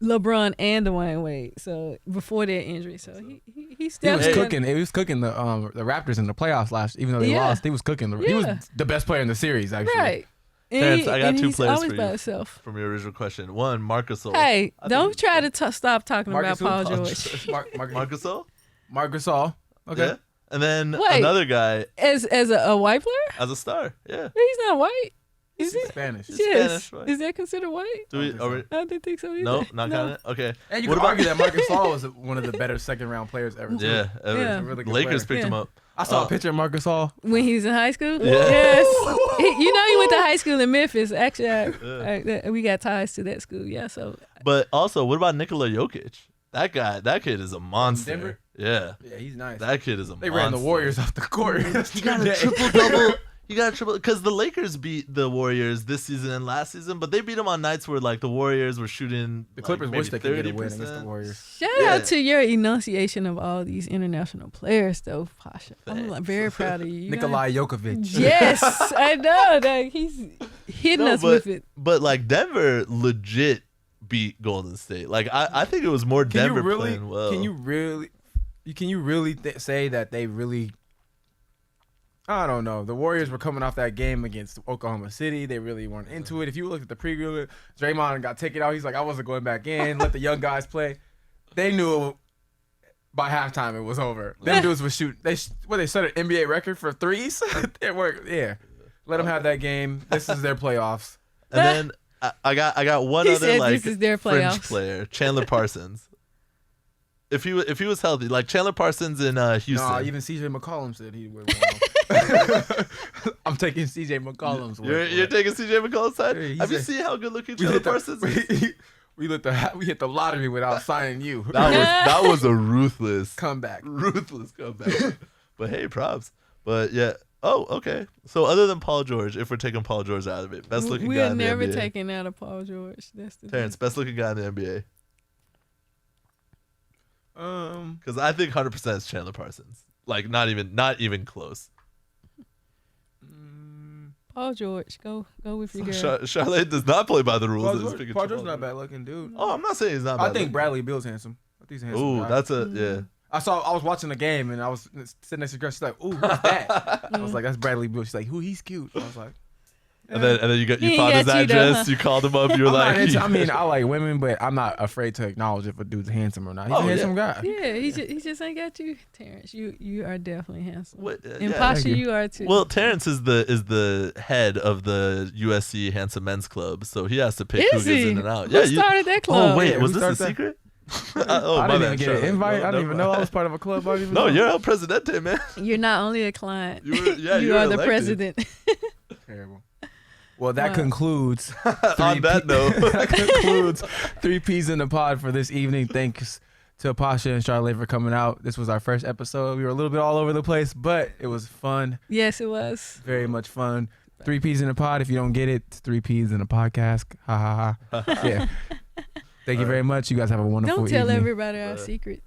[SPEAKER 3] LeBron and Dwayne Wade. So before their injury, so he still
[SPEAKER 2] was cooking. He was cooking the Raptors in the playoffs even though they lost. He was cooking. He was the best player in the series actually.
[SPEAKER 3] Right.
[SPEAKER 4] Terrence, I got two players for
[SPEAKER 3] you
[SPEAKER 4] from your original question. One, Marc Gasol.
[SPEAKER 3] Hey, don't try to stop talking about Paul George.
[SPEAKER 4] Marc Gasol.
[SPEAKER 2] Marc Gasol. Okay.
[SPEAKER 4] Yeah. And then another guy
[SPEAKER 3] as a white player,
[SPEAKER 4] as a star. Yeah.
[SPEAKER 3] He's not white.
[SPEAKER 2] Is he Spanish?
[SPEAKER 3] Yes.
[SPEAKER 4] Spanish, right?
[SPEAKER 3] Is that considered white?
[SPEAKER 4] I
[SPEAKER 3] don't think so either.
[SPEAKER 4] No, not counting it. Okay.
[SPEAKER 2] And you can argue that Marc Gasol was one of the better second-round players ever. Too.
[SPEAKER 4] Yeah, ever.
[SPEAKER 3] Yeah.
[SPEAKER 2] Really
[SPEAKER 4] Lakers picked him up.
[SPEAKER 2] I saw a picture of Marc Gasol
[SPEAKER 3] when he was in high school.
[SPEAKER 4] Yeah.
[SPEAKER 3] Yes. He went to high school in Memphis. Actually, we got ties to that school. Yeah. So.
[SPEAKER 4] But also, what about Nikola Jokic? That kid is a monster.
[SPEAKER 2] Denver?
[SPEAKER 4] Yeah.
[SPEAKER 2] Yeah, he's nice.
[SPEAKER 4] That kid is a monster.
[SPEAKER 2] They ran the Warriors off the court.
[SPEAKER 4] He got a triple-double. He got a triple because the Lakers beat the Warriors this season and last season, but they beat them on nights where the Warriors were shooting.
[SPEAKER 2] The Clippers wish they could get a win against the Warriors.
[SPEAKER 3] Shout out to your enunciation of all these international players, though, Pasha. I'm very proud of you.
[SPEAKER 2] Nikolai Jokovic.
[SPEAKER 3] Yes, I know that he's hitting us with it.
[SPEAKER 4] But like Denver legit beat Golden State. Like I think it was more Denver playing well.
[SPEAKER 2] Can you really say that they really? I don't know. The Warriors were coming off that game against Oklahoma City. They really weren't into it. If you look at the preview, Draymond got taken out. He's like, I wasn't going back in. Let the young guys play. They knew by halftime it was over. Them dudes would shoot. They set an NBA record for threes. It worked. Yeah. Let them have that game. This is their playoffs.
[SPEAKER 4] And then I got one other like
[SPEAKER 3] this is their
[SPEAKER 4] fringe player, Chandler Parsons. If he was healthy, like Chandler Parsons in Houston.
[SPEAKER 2] No, even CJ McCollum said he would. I'm taking CJ McCollum's word.
[SPEAKER 4] You're taking CJ McCollum's side.
[SPEAKER 2] Yeah,
[SPEAKER 4] Have you seen how good looking Chandler Parsons is?
[SPEAKER 2] We hit the lottery without signing you.
[SPEAKER 4] That was a ruthless
[SPEAKER 2] comeback.
[SPEAKER 4] But hey, props. But yeah. Oh, okay. So other than Paul George, if we're taking Paul George out of it, best looking guy in the NBA.
[SPEAKER 3] We're never taking out of Paul George. That's the
[SPEAKER 4] Terrence, best looking guy in the NBA. Because I think 100% is Chandler Parsons. Like not even close.
[SPEAKER 3] Paul George, go with your girl.
[SPEAKER 4] Charlotte does not play by the rules.
[SPEAKER 2] Paul George's not bad looking dude.
[SPEAKER 4] Oh, I'm not saying he's not bad.
[SPEAKER 2] I think Bradley Beal's handsome. I think he's a handsome guy.
[SPEAKER 4] That's a yeah.
[SPEAKER 2] I was watching the game and I was sitting next to her. She's like, "Ooh, who's that?" I was like, "That's Bradley Beal." She's like, "Who? He's cute." I was like,
[SPEAKER 4] and then you found his address. You called him up. You were like,
[SPEAKER 2] I like women, but I'm not afraid to acknowledge if a dude's handsome or not. He's a handsome guy.
[SPEAKER 3] Yeah, he just ain't got you, Terrence. You are definitely handsome. And
[SPEAKER 4] yeah,
[SPEAKER 3] Pasha, you are too.
[SPEAKER 4] Well, Terrence is the head of the USC Handsome Men's Club, so he has to pick who gets in and out.
[SPEAKER 3] Who started that club?
[SPEAKER 4] Oh wait, was this a secret?
[SPEAKER 2] I didn't even get an invite. I didn't even know I was part of a club.
[SPEAKER 4] You're El Presidente, man.
[SPEAKER 3] You're not only a client.
[SPEAKER 4] You
[SPEAKER 3] are the president.
[SPEAKER 2] Terrible. Well, that concludes.
[SPEAKER 4] On that note,
[SPEAKER 2] that concludes 3 Ps in the pod for this evening. Thanks to Pasha and Charlotte for coming out. This was our first episode. We were a little bit all over the place, but it was fun.
[SPEAKER 3] Yes, it was.
[SPEAKER 2] Very much fun. 3 Ps in the pod. If you don't get it, it's 3 Ps in a podcast. Ha ha ha. Yeah. Thank you very much. You guys have a wonderful evening.
[SPEAKER 3] Don't tell everybody our secret.